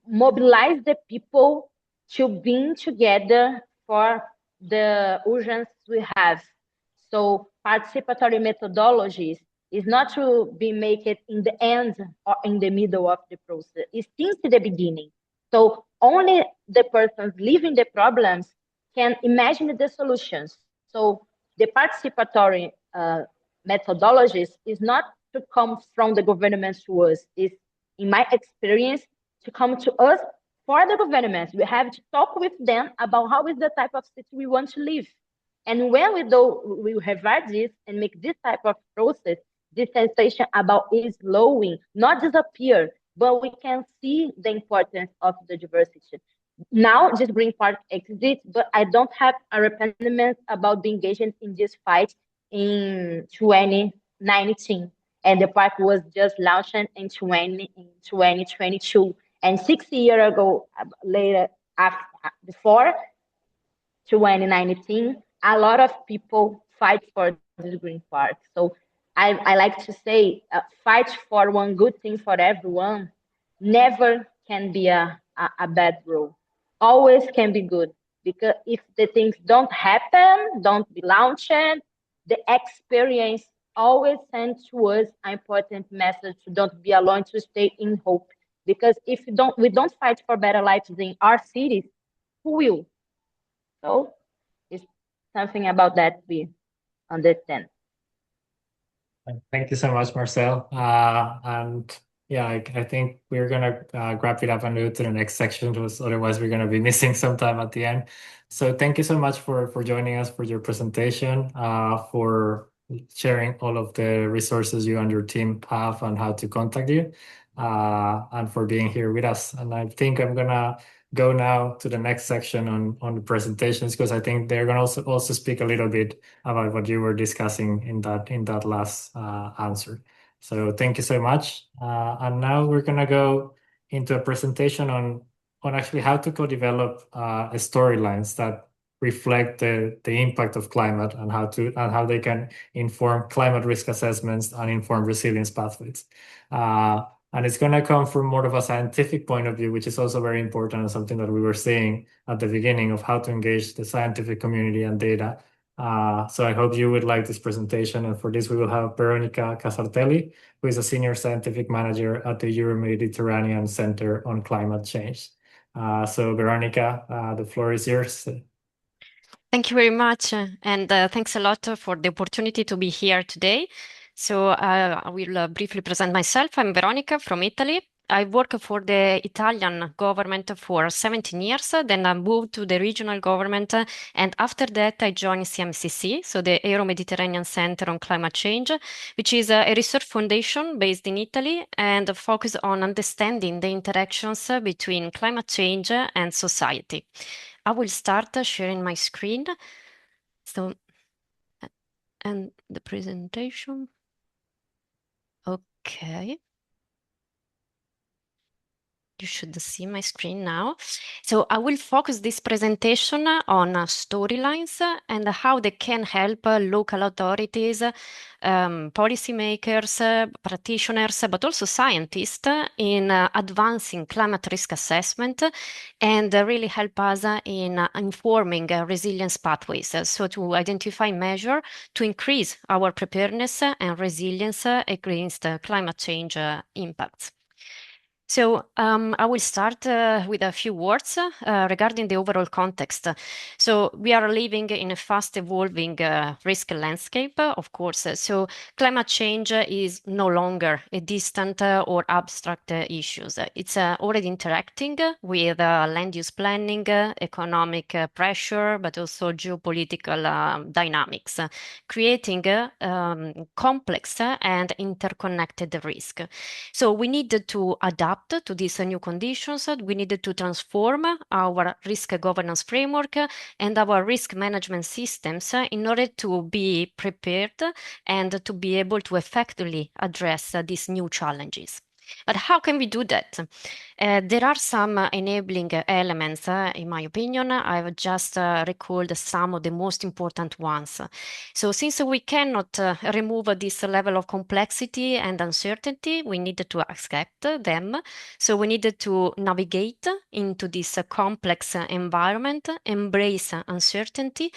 mobilize the people to being together for the urgency we have. So participatory methodologies is not to be make it in the end or in the middle of the process. It's since the beginning. So only the persons living the problems can imagine the solutions. So the participatory methodologies is not to come from the government to us. It's, in my experience, to come to us for the governments. We have to talk with them about how is the type of city we want to live. And when we revise this and make this type of process, this sensation about is slowing, not disappear, but we can see the importance of the diversity. Now, this Green Park exists, but I don't have a arrepentment about being engaged in this fight in 2019. And the park was just launched in 2022. And 6 years ago, before 2019, a lot of people fight for this Green Park. So I like to say, fight for one good thing for everyone never can be a bad rule. Always can be good, because if the things don't happen, don't be launched, the experience always sends to us an important message to don't be alone, to stay in hope. Because if we don't fight for better lives in our cities, who will? So it's something about that we understand. Thank you so much, Marcel. And yeah, I think we're gonna wrap it up and move to the next section, because otherwise we're gonna be missing some time at the end. So thank you so much for joining us for your presentation, for sharing all of the resources you and your team have and how to contact you, and for being here with us. And I think I'm gonna go now to the next section on the presentations, because I think they're gonna also speak a little bit about what you were discussing in that last answer. So thank you so much. And now we're gonna go into a presentation on actually how to co-develop storylines that reflect the impact of climate and how they can inform climate risk assessments and inform resilience pathways. And it's going to come from more of a scientific point of view, which is also very important and something that we were saying at the beginning of how to engage the scientific community and data. So I hope you would like this presentation. And for this, we will have Veronica Casartelli, who is a senior scientific manager at the Euro-Mediterranean Center on Climate Change. So Veronica, the floor is yours. Thank you very much. And thanks a lot for the opportunity to be here today. So I will briefly present myself. I'm Veronica from Italy. I worked for the Italian government for 17 years, then I moved to the regional government, and after that I joined CMCC, so the Euro-Mediterranean Center on Climate Change, which is a research foundation based in Italy and focused on understanding the interactions between climate change and society. I will start sharing my screen. So, and the presentation. Okay. You should see my screen now. So I will focus this presentation on storylines and how they can help local authorities, policymakers, practitioners, but also scientists in advancing climate risk assessment and really help us in informing resilience pathways. So to identify measures to increase our preparedness and resilience against climate change impacts. So I will start with a few words regarding the overall context. So we are living in a fast evolving risk landscape, of course. So climate change is no longer a distant or abstract issue. It's already interacting with land use planning, economic pressure, but also geopolitical dynamics, creating complex and interconnected risk. So we need to adapt to these new conditions. We needed to transform our risk governance framework and our risk management systems in order to be prepared and to be able to effectively address these new challenges. But how can we do that? There are some enabling elements, in my opinion. I've just recalled some of the most important ones. So since we cannot remove this level of complexity and uncertainty, we needed to accept them. So we needed to navigate into this complex environment, embrace uncertainty,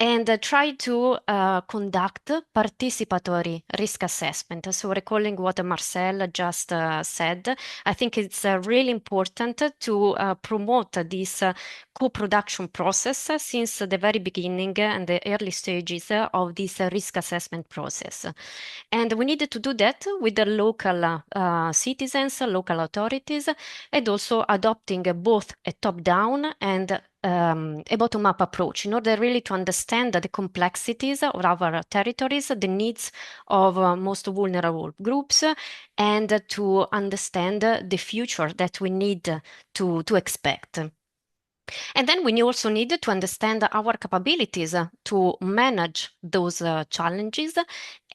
and try to conduct participatory risk assessment. So recalling what Marcel just said, I think it's really important to promote this co-production process since the very beginning and the early stages of this risk assessment process. And we needed to do that with the local citizens, local authorities, and also adopting both a top-down and a bottom-up approach in order really to understand the complexities of our territories, the needs of most vulnerable groups, and to understand the future that we need to expect. And then we also need to understand our capabilities to manage those challenges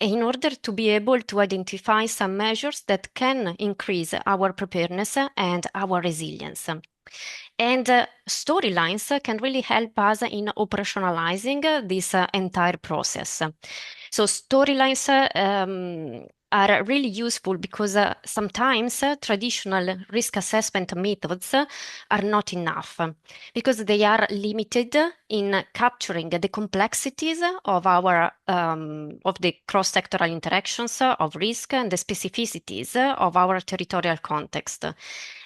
in order to be able to identify some measures that can increase our preparedness and our resilience. And storylines can really help us in operationalizing this entire process. So storylines are really useful because sometimes traditional risk assessment methods are not enough because they are limited in capturing the complexities of our of the cross-sectoral interactions of risk and the specificities of our territorial context,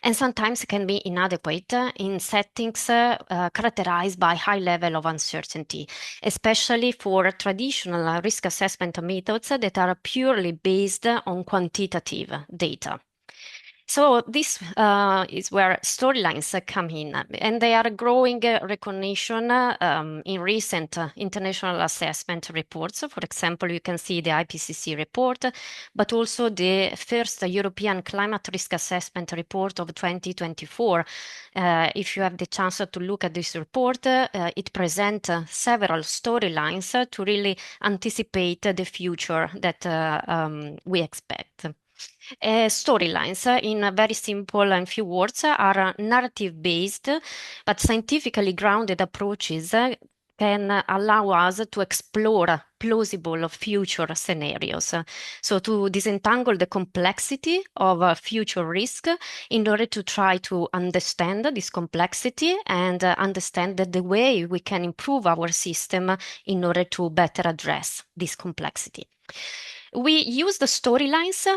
and sometimes can be inadequate in settings characterized by high level of uncertainty, especially for traditional risk assessment methods that are purely based on quantitative data. So this is where storylines come in, and they are growing recognition in recent international assessment reports. For example, you can see the IPCC report, but also the first European Climate Risk Assessment report of 2024. If you have the chance to look at this report, it presents several storylines to really anticipate the future that we expect. Storylines, in very simple and few words, are narrative-based but scientifically grounded approaches can allow us to explore plausible future scenarios. So to disentangle the complexity of future risk in order to try to understand this complexity and understand the way we can improve our system in order to better address this complexity. We use the storylines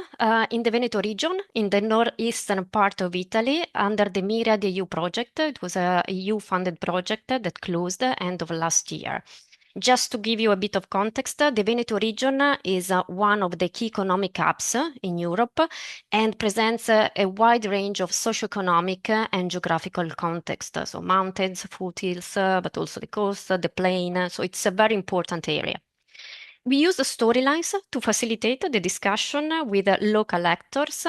in the Veneto region, in the northeastern part of Italy, under the Myriad EU project. It was a EU-funded project that closed end of last year. Just to give you a bit of context, the Veneto region is one of the key economic hubs in Europe and presents a wide range of socioeconomic and geographical context. So mountains, foothills, but also the coast, the plain. So it's a very important area. We use the storylines to facilitate the discussion with local actors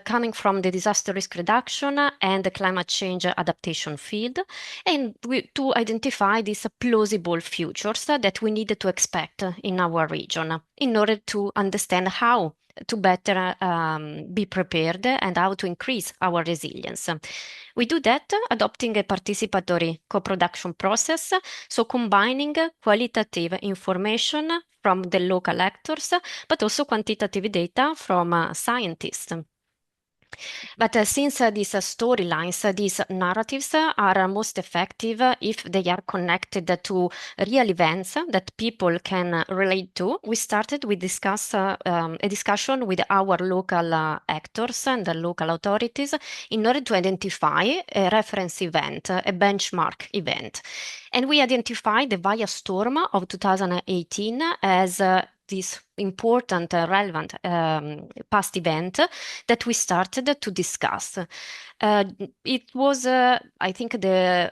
coming from the disaster risk reduction and the climate change adaptation field, and to identify these plausible futures that we need to expect in our region in order to understand how to better be prepared and how to increase our resilience. We do that adopting a participatory co-production process, so combining qualitative information from the local actors, but also quantitative data from scientists. But since these storylines, these narratives are most effective if they are connected to real events that people can relate to, we started with a discussion with our local actors and the local authorities in order to identify a reference event, a benchmark event. And we identified the Vaia storm of 2018 as this important, relevant past event that we started to discuss. It was, I think, the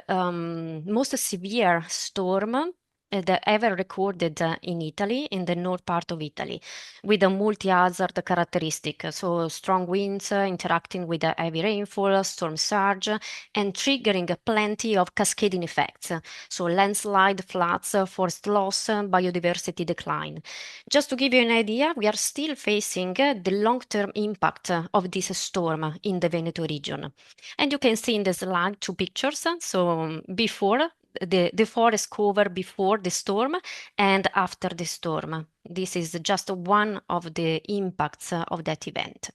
most severe storm that ever recorded in Italy, in the north part of Italy, with a multi-hazard characteristic. So strong winds interacting with a heavy rainfall, storm surge, and triggering plenty of cascading effects. So landslide, floods, forest loss, biodiversity decline. Just to give you an idea, we are still facing the long-term impact of this storm in the Veneto region. And you can see in the slide two pictures. So before, the forest cover before the storm and after the storm. This is just one of the impacts of that event.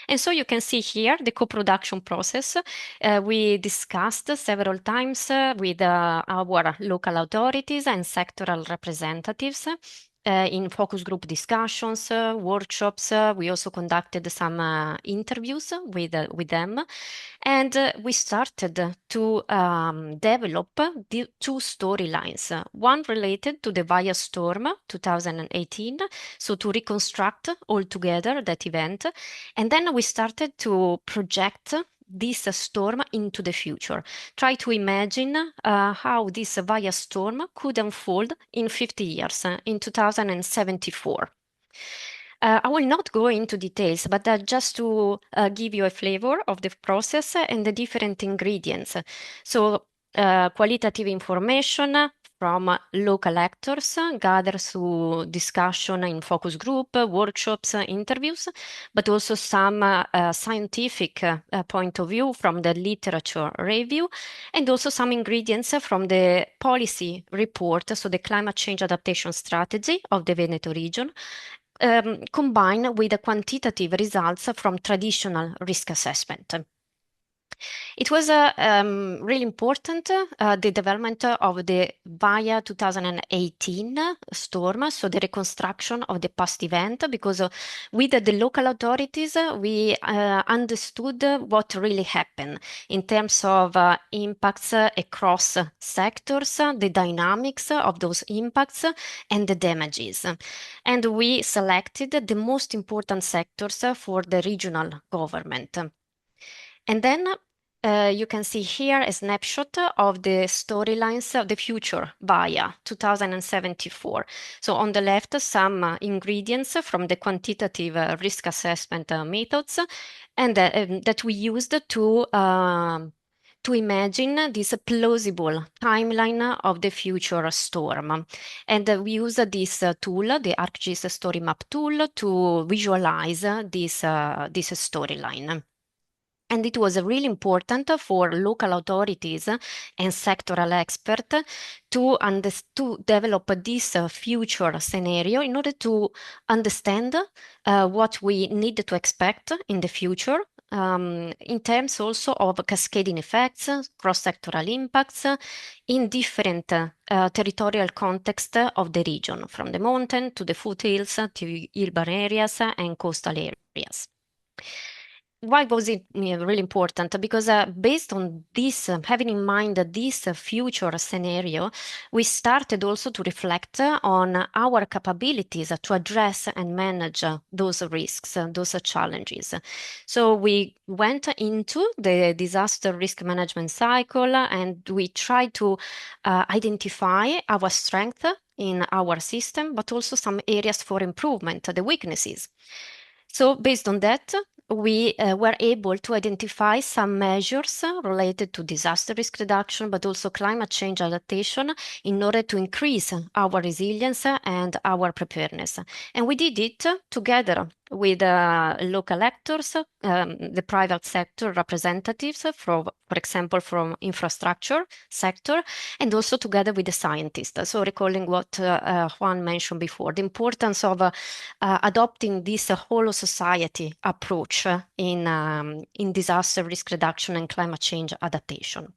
And so you can see here the co-production process. We discussed several times with our local authorities and sectoral representatives in focus group discussions, workshops. We also conducted some interviews with them. And we started to develop the two storylines, one related to the Vaia storm 2018, so to reconstruct altogether that event. And then we started to project this storm into the future. Try to imagine how this Vaia storm could unfold in 50 years, in 2074. I will not go into details, but just to give you a flavor of the process and the different ingredients. So qualitative information from local actors gathered through discussion in focus group, workshops, interviews, but also some scientific point of view from the literature review, and also some ingredients from the policy report, so the climate change adaptation strategy of the Veneto region, combined with the quantitative results from traditional risk assessment. It was really important, the development of the VIA 2018 storm, so the reconstruction of the past event, because with the local authorities, we understood what really happened in terms of impacts across sectors, the dynamics of those impacts, and the damages. And we selected the most important sectors for the regional government. And then you can see here a snapshot of the storylines of the future VIA 2074. So on the left, some ingredients from the quantitative risk assessment methods, and that we used to imagine this plausible timeline of the future storm. And we use this tool, the ArcGIS Story Map tool, to visualize this storyline. And it was really important for local authorities and sectoral experts to develop this future scenario in order to understand what we need to expect in the future, in terms also of cascading effects, cross-sectoral impacts in different territorial context of the region, from the mountain to the foothills to urban areas and coastal areas. Why was it really important? Because based on this, having in mind this future scenario, we started also to reflect on our capabilities to address and manage those risks, those challenges. So we went into the disaster risk management cycle and we tried to identify our strength in our system, but also some areas for improvement, the weaknesses. So based on that, we were able to identify some measures related to disaster risk reduction, but also climate change adaptation in order to increase our resilience and our preparedness. And we did it together with local actors, the private sector representatives, for example, from infrastructure sector, and also together with the scientists. So recalling what Juan mentioned before, the importance of adopting this whole society approach in disaster risk reduction and climate change adaptation.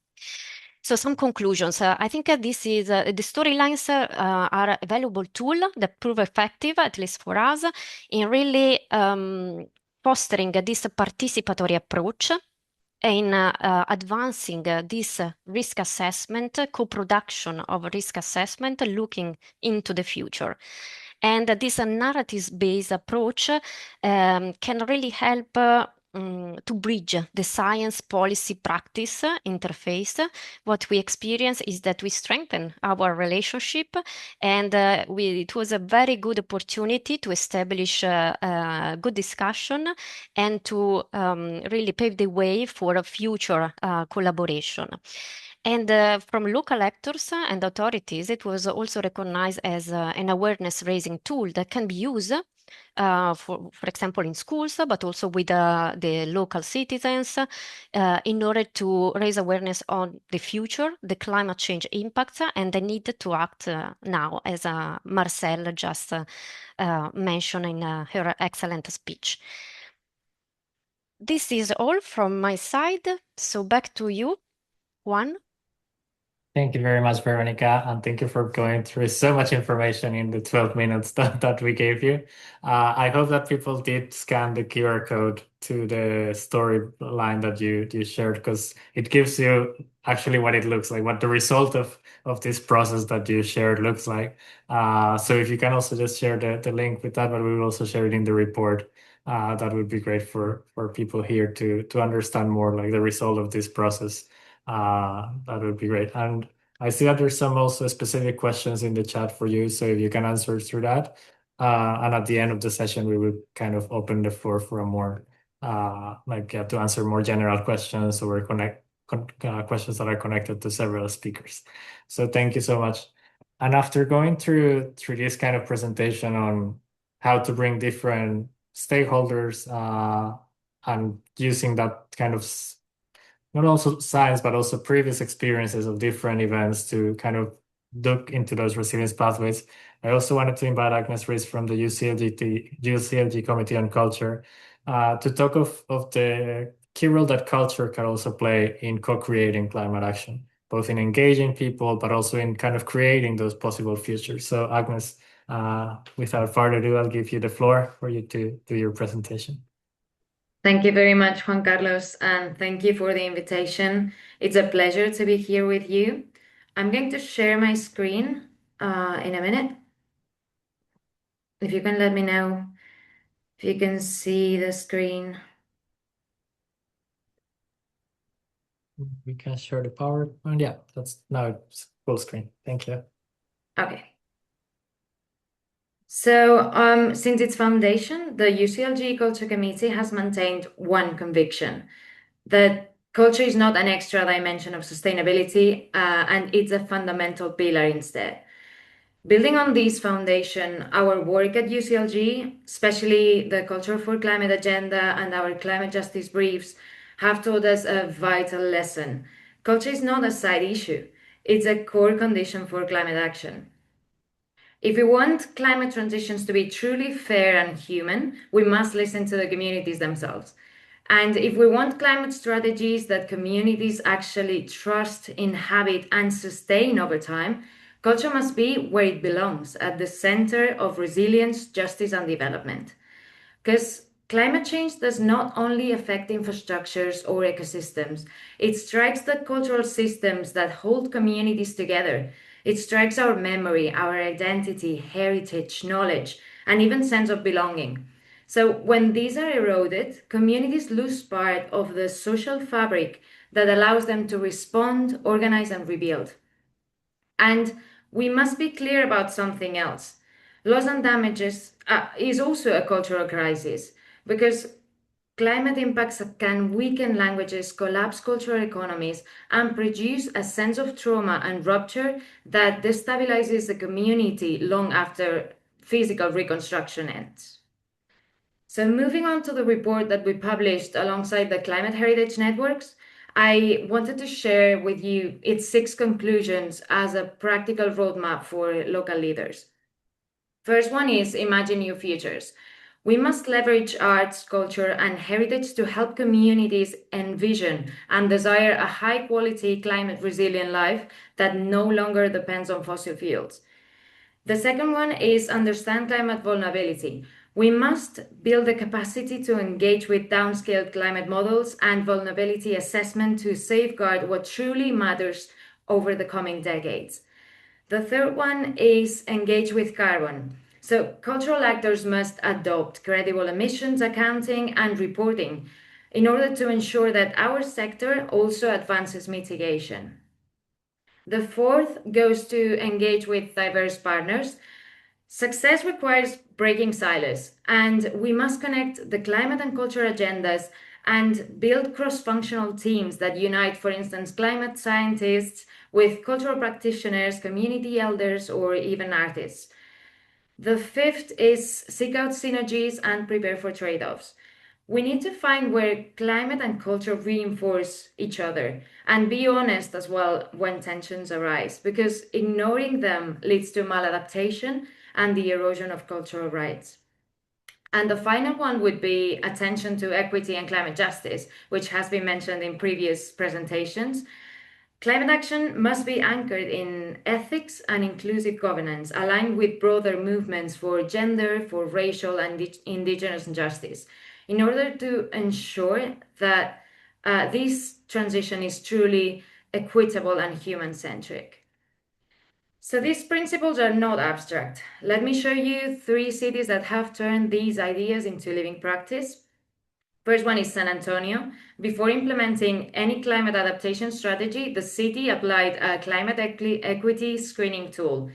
So some conclusions. I think this is the storylines are a valuable tool that prove effective, at least for us, in really fostering this participatory approach in advancing this risk assessment, co-production of risk assessment, looking into the future. And this narrative-based approach can really help to bridge the science policy practice interface. What we experience is that we strengthen our relationship, and it was a very good opportunity to establish a good discussion and to really pave the way for a future collaboration. And from local actors and authorities, it was also recognized as an awareness-raising tool that can be used for example, in schools, but also with the local citizens in order to raise awareness on the future, the climate change impacts, and the need to act now, as Marcelle just mentioned in her excellent speech. This is all from my side. So back to you, Juan. Thank you very much, Veronica, and thank you for going through so much information in the 12 minutes that we gave you. I hope that people did scan the QR code to the storyline that you shared, because it gives you actually what it looks like, what the result of this process that you shared looks like. So if you can also just share the link with that, but we will also share it in the report. That would be great for people here to understand more like the result of this process. That would be great. And I see that there's some also specific questions in the chat for you, so if you can answer through that. And at the end of the session, we will kind of open the floor for a more, to answer more general questions or questions that are connected to several speakers. So thank you so much. And after going through this kind of presentation on how to bring different stakeholders and using that kind of not also science, but also previous experiences of different events to kind of look into those resilience pathways. I also wanted to invite Agnes Rees from the UCLG Committee on Culture to talk of the key role that culture can also play in co-creating climate action, both in engaging people, but also in kind of creating those possible futures. So Agnes, without further ado, I'll give you the floor for you to do your presentation. Thank you very much, Juan Carlos, and thank you for the invitation. It's a pleasure to be here with you. I'm going to share my screen in a minute. If you can let me know if you can see the screen. We can share the PowerPoint. Yeah, now it's full screen. Thank you. Okay. So since its foundation, the UCLG Culture Committee has maintained one conviction, that culture is not an extra dimension of sustainability, and it's a fundamental pillar instead. Building on this foundation, our work at UCLG, especially the Culture for Climate agenda and our climate justice briefs, have taught us a vital lesson. Culture is not a side issue. It's a core condition for climate action. If we want climate transitions to be truly fair and human, we must listen to the communities themselves. And if we want climate strategies that communities actually trust, inhabit, and sustain over time, culture must be where it belongs, at the center of resilience, justice, and development. Because climate change does not only affect infrastructures or ecosystems, it strikes the cultural systems that hold communities together. It strikes our memory, our identity, heritage, knowledge, and even sense of belonging. So when these are eroded, communities lose part of the social fabric that allows them to respond, organize, and rebuild. And we must be clear about something else. Loss and damages is also a cultural crisis, because climate impacts can weaken languages, collapse cultural economies, and produce a sense of trauma and rupture that destabilizes the community long after physical reconstruction ends. So moving on to the report that we published alongside the Climate Heritage Networks, I wanted to share with you its 6 conclusions as a practical roadmap for local leaders. First one is imagine new futures. We must leverage arts, culture, and heritage to help communities envision and desire a high-quality, climate-resilient life that no longer depends on fossil fuels. The second one is understand climate vulnerability. We must build the capacity to engage with downscaled climate models and vulnerability assessment to safeguard what truly matters over the coming decades. The third one is engage with carbon. So cultural actors must adopt credible emissions accounting and reporting in order to ensure that our sector also advances mitigation. The fourth goes to engage with diverse partners. Success requires breaking silos, and we must connect the climate and culture agendas and build cross-functional teams that unite, for instance, climate scientists with cultural practitioners, community elders, or even artists. The fifth is seek out synergies and prepare for trade-offs. We need to find where climate and culture reinforce each other and be honest as well when tensions arise, because ignoring them leads to maladaptation and the erosion of cultural rights. And the final one would be attention to equity and climate justice, which has been mentioned in previous presentations. Climate action must be anchored in ethics and inclusive governance, aligned with broader movements for gender, for racial and indigenous justice, in order to ensure that this transition is truly equitable and human-centric. So these principles are not abstract. Let me show you 3 cities that have turned these ideas into living practice. First one is San Antonio. Before implementing any climate adaptation strategy, the city applied a climate equity screening tool.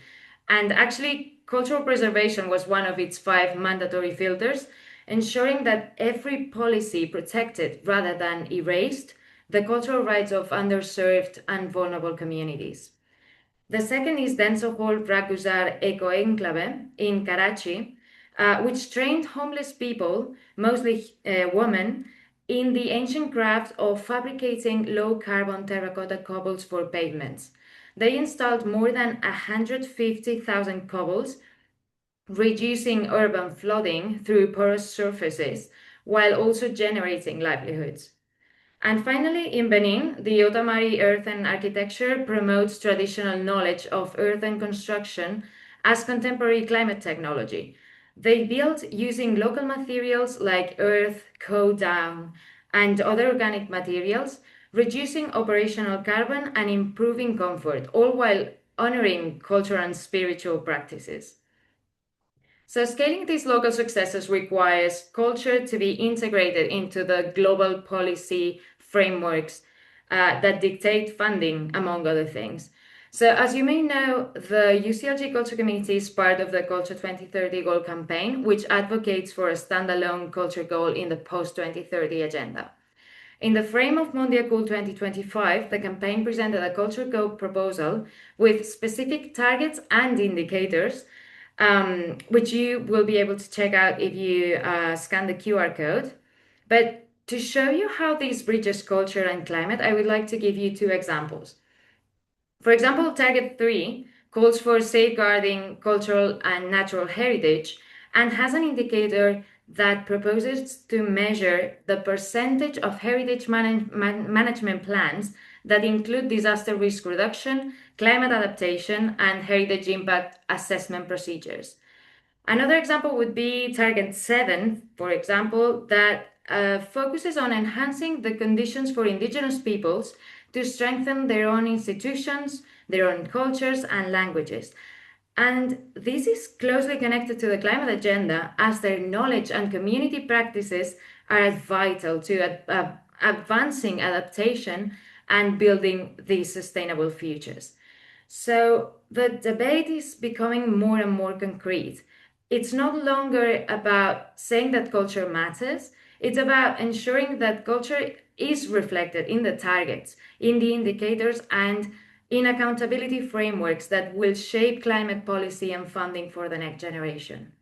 And actually, cultural preservation was one of its 5 mandatory filters, ensuring that every policy protected rather than erased the cultural rights of underserved and vulnerable communities. The second is Densohol Raguzar Eco Enclave in Karachi, which trained homeless people, mostly women, in the ancient craft of fabricating low-carbon terracotta cobbles for pavements. They installed more than 150,000 cobbles, reducing urban flooding through porous surfaces, while also generating livelihoods. And finally, in Benin, the Otamari earthen architecture promotes traditional knowledge of earthen construction as contemporary climate technology. They built using local materials like earth, cow down, and other organic materials, reducing operational carbon and improving comfort, all while honoring cultural and spiritual practices. So scaling these local successes requires culture to be integrated into the global policy frameworks that dictate funding, among other things. So as you may know, the UCLG Culture Committee is part of the Culture 2030 Goal campaign, which advocates for a standalone culture goal in the post-2030 agenda. In the frame of Mondiacool 2025, the campaign presented a culture goal proposal with specific targets and indicators, which you will be able to check out if you scan the QR code. But to show you how this bridges culture and climate, I would like to give you two examples. For example, Target 3 calls for safeguarding cultural and natural heritage and has an indicator that proposes to measure the percentage of heritage management plans that include disaster risk reduction, climate adaptation, and heritage impact assessment procedures. Another example would be Target 7, for example, that focuses on enhancing the conditions for indigenous peoples to strengthen their own institutions, their own cultures and languages. And this is closely connected to the climate agenda, as their knowledge and community practices are vital to advancing adaptation and building these sustainable futures. So the debate is becoming more and more concrete. It's no longer about saying that culture matters. It's about ensuring that culture is reflected in the targets, in the indicators, and in accountability frameworks that will shape climate policy and funding for the next generation.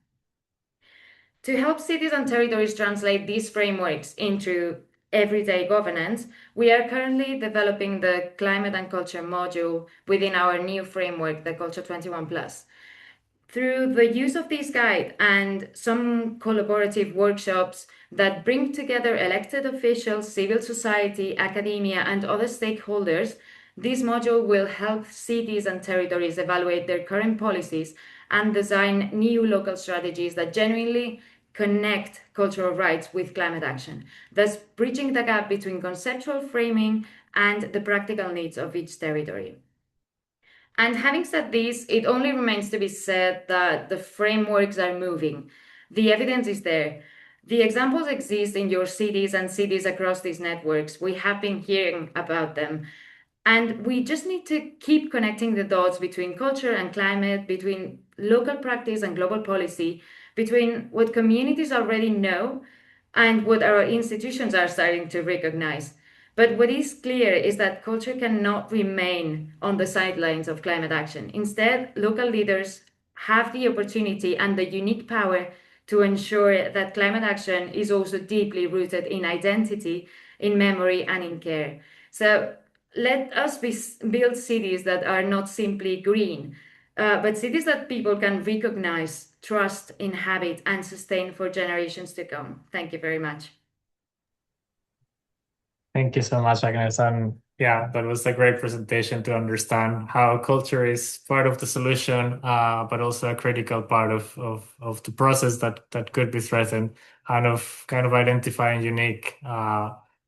To help cities and territories translate these frameworks into everyday governance, we are currently developing the climate and culture module within our new framework, the Culture 21+. Through the use of this guide and some collaborative workshops that bring together elected officials, civil society, academia, and other stakeholders, this module will help cities and territories evaluate their current policies and design new local strategies that genuinely connect cultural rights with climate action, thus bridging the gap between conceptual framing and the practical needs of each territory. And having said this, it only remains to be said that the frameworks are moving. The evidence is there. The examples exist in your cities and cities across these networks. We have been hearing about them. And we just need to keep connecting the dots between culture and climate, between local practice and global policy, between what communities already know and what our institutions are starting to recognize. But what is clear is that culture cannot remain on the sidelines of climate action. Instead, local leaders have the opportunity and the unique power to ensure that climate action is also deeply rooted in identity, in memory, and in care. So let us build cities that are not simply green, but cities that people can recognize, trust, inhabit, and sustain for generations to come. Thank you very much. Thank you so much, Agnes. And yeah, that was a great presentation to understand how culture is part of the solution, but also a critical part of the process that could be threatened, and of kind of identifying unique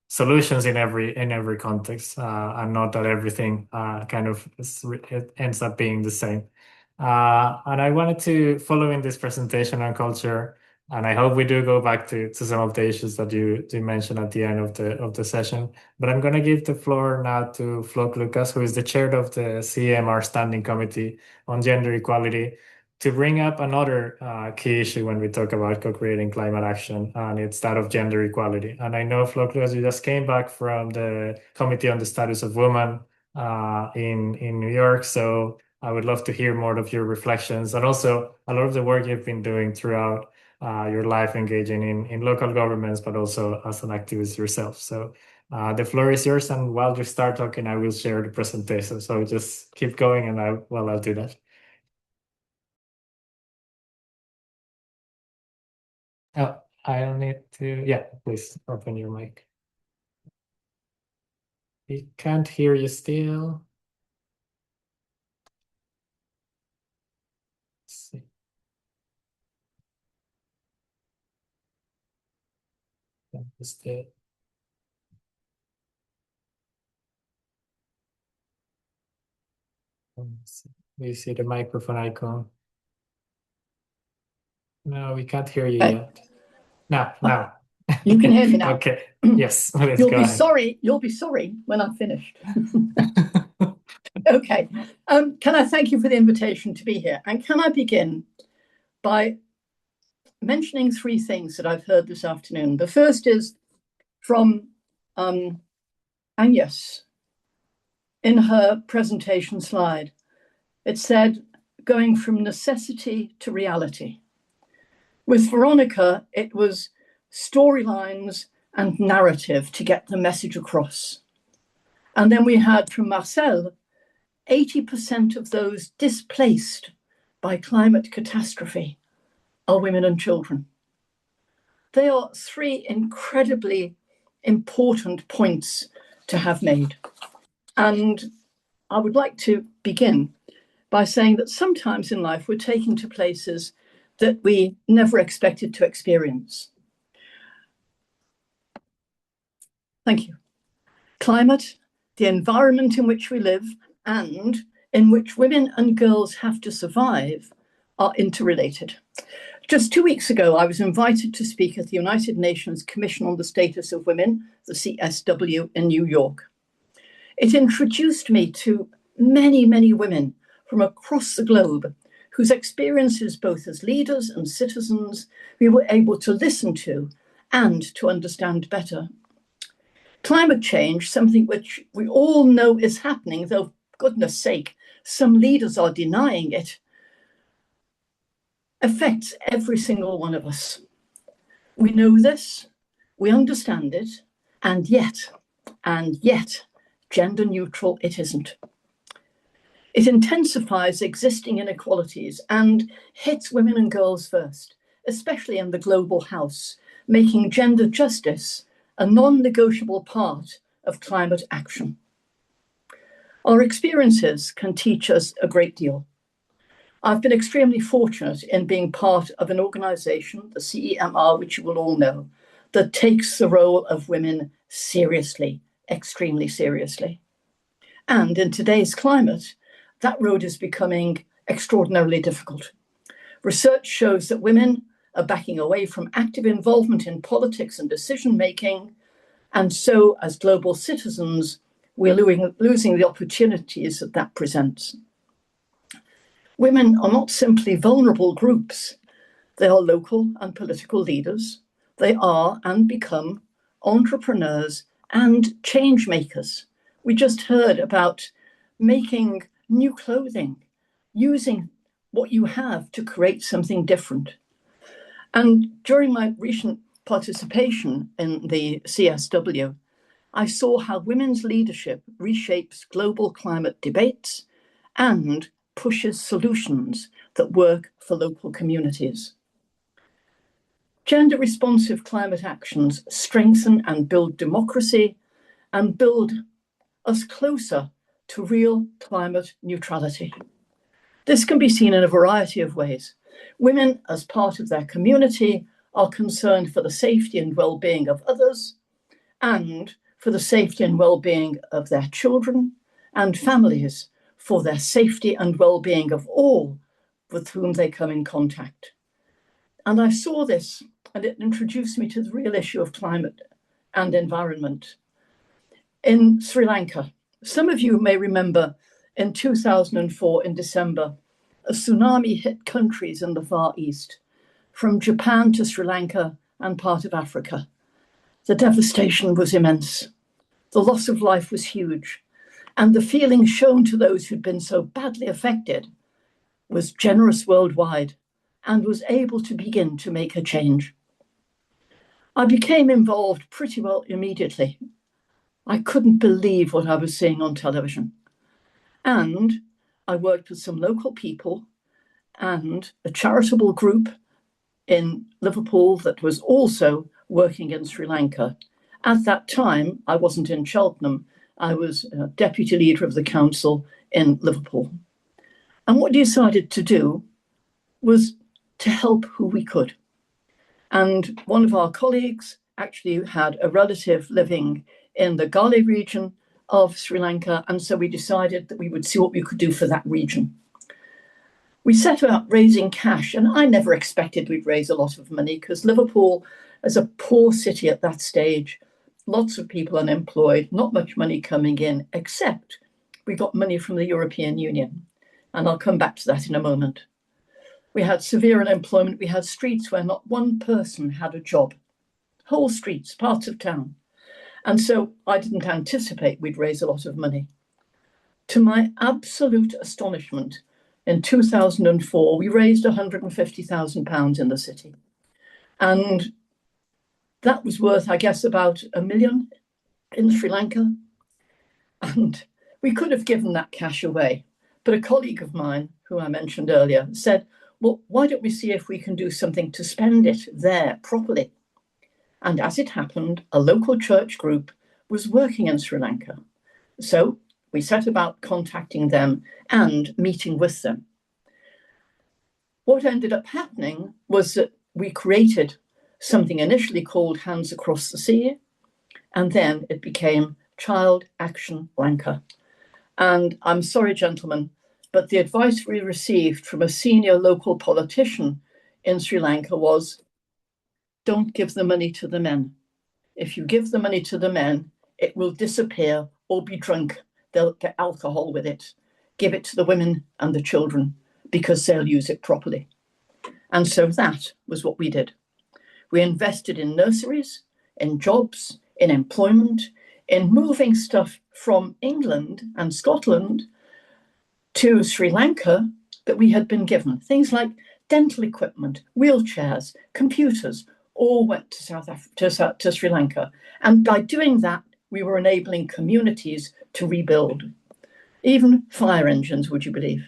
solutions in every context, and not that everything it ends up being the same. And I wanted to follow in this presentation on culture. And I hope we do go back to some of the issues that you mentioned at the end of the session. But I'm going to give the floor now to Flock Lucas, who is the chair of the CEMR Standing Committee on Gender Equality, to bring up another key issue when we talk about co-creating climate action, and it's that of gender equality. And I know, Flock Lucas, you just came back from the Committee on the Status of Women in New York, so I would love to hear more of your reflections, and also a lot of the work you've been doing throughout your life, engaging in local governments, but also as an activist yourself. So the floor is yours, and while you start talking, I will share the presentation. So just keep going, and I'll do that. Oh, I'll need to, yeah, please open your mic. We can't hear you still. Let's see. That was it. Do you see the microphone icon? No, we can't hear you yet. Now. You can hear me now. Okay. Yes. Let's You'll go be ahead. sorry. You'll be sorry when I'm finished. Okay. Can I thank you for the invitation to be here? And can I begin by mentioning three things that I've heard this afternoon? The first is from Agnes in her presentation slide. It said, going from necessity to reality. With Veronica, it was storylines and narrative to get the message across. And then we had from Marcel, 80% of those displaced by climate catastrophe are women and children. They are three incredibly important points to have made. And I would like to begin by saying that sometimes in life we're taken to places that we never expected to experience. Thank you. Climate, the environment in which we live and in which women and girls have to survive are interrelated. Just 2 weeks ago, I was invited to speak at the United Nations Commission on the Status of Women, the CSW, in New York. It introduced me to many, many women from across the globe whose experiences, both as leaders and citizens, we were able to listen to and to understand better. Climate change, something which we all know is happening, though, goodness sake, some leaders are denying it, affects every single one of us. We know this, we understand it, and yet, gender neutral it isn't. It intensifies existing inequalities and hits women and girls first, especially in the global house, making gender justice a non-negotiable part of climate action. Our experiences can teach us a great deal. I've been extremely fortunate in being part of an organization, the CEMR, which you will all know, that takes the role of women seriously, extremely seriously. And in today's climate, that road is becoming extraordinarily difficult. Research shows that women are backing away from active involvement in politics and decision-making, and so as global citizens, we're losing the opportunities that presents. Women are not simply vulnerable groups. They are local and political leaders. They are and become entrepreneurs and change makers. We just heard about making new clothing, using what you have to create something different. And during my recent participation in the CSW, I saw how women's leadership reshapes global climate debates and pushes solutions that work for local communities. Gender-responsive climate actions strengthen and build democracy and build us closer to real climate neutrality. This can be seen in a variety of ways. Women, as part of their community, are concerned for the safety and well-being of others and for the safety and well-being of their children and families, for their safety and well-being of all with whom they come in contact. And I saw this, and it introduced me to the real issue of climate and environment. In Sri Lanka, some of you may remember in 2004, in December, a tsunami hit countries in the Far East, from Japan to Sri Lanka and part of Africa. The devastation was immense. The loss of life was huge. And the feeling shown to those who'd been so badly affected was generous worldwide and was able to begin to make a change. I became involved pretty well immediately. I couldn't believe what I was seeing on television. And I worked with some local people and a charitable group in Liverpool that was also working in Sri Lanka. At that time, I wasn't in Cheltenham, I was deputy leader of the council in Liverpool. And what we decided to do was to help who we could. And one of our colleagues actually had a relative living in the Gale region of Sri Lanka. And so we decided that we would see what we could do for that region. We set about raising cash, and I never expected we'd raise a lot of money because Liverpool is a poor city at that stage. Lots of people unemployed, not much money coming in, except we got money from the European Union. And I'll come back to that in a moment. We had severe unemployment. We had streets where not one person had a job. Whole streets, parts of town. And so I didn't anticipate we'd raise a lot of money. To my absolute astonishment, in 2004, we raised £150,000 in the city. And that was worth, I guess, about $1 million in Sri Lanka. And we could have given that cash away. But a colleague of mine, who I mentioned earlier, said, well, why don't we see if we can do something to spend it there properly? And as it happened, a local church group was working in Sri Lanka. So we set about contacting them and meeting with them. What ended up happening was that we created something initially called Hands Across the Sea, and then it became Child Action Lanka. And I'm sorry, gentlemen, but the advice we received from a senior local politician in Sri Lanka was, don't give the money to the men. If you give the money to the men, it will disappear or be drunk. They'll get alcohol with it. Give it to the women and the children because they'll use it properly. And so that was what we did. We invested in nurseries, in jobs, in employment, in moving stuff from England and Scotland to Sri Lanka that we had been given. Things like dental equipment, wheelchairs, computers, all went to Sri Lanka. And by doing that, we were enabling communities to rebuild. Even fire engines, would you believe?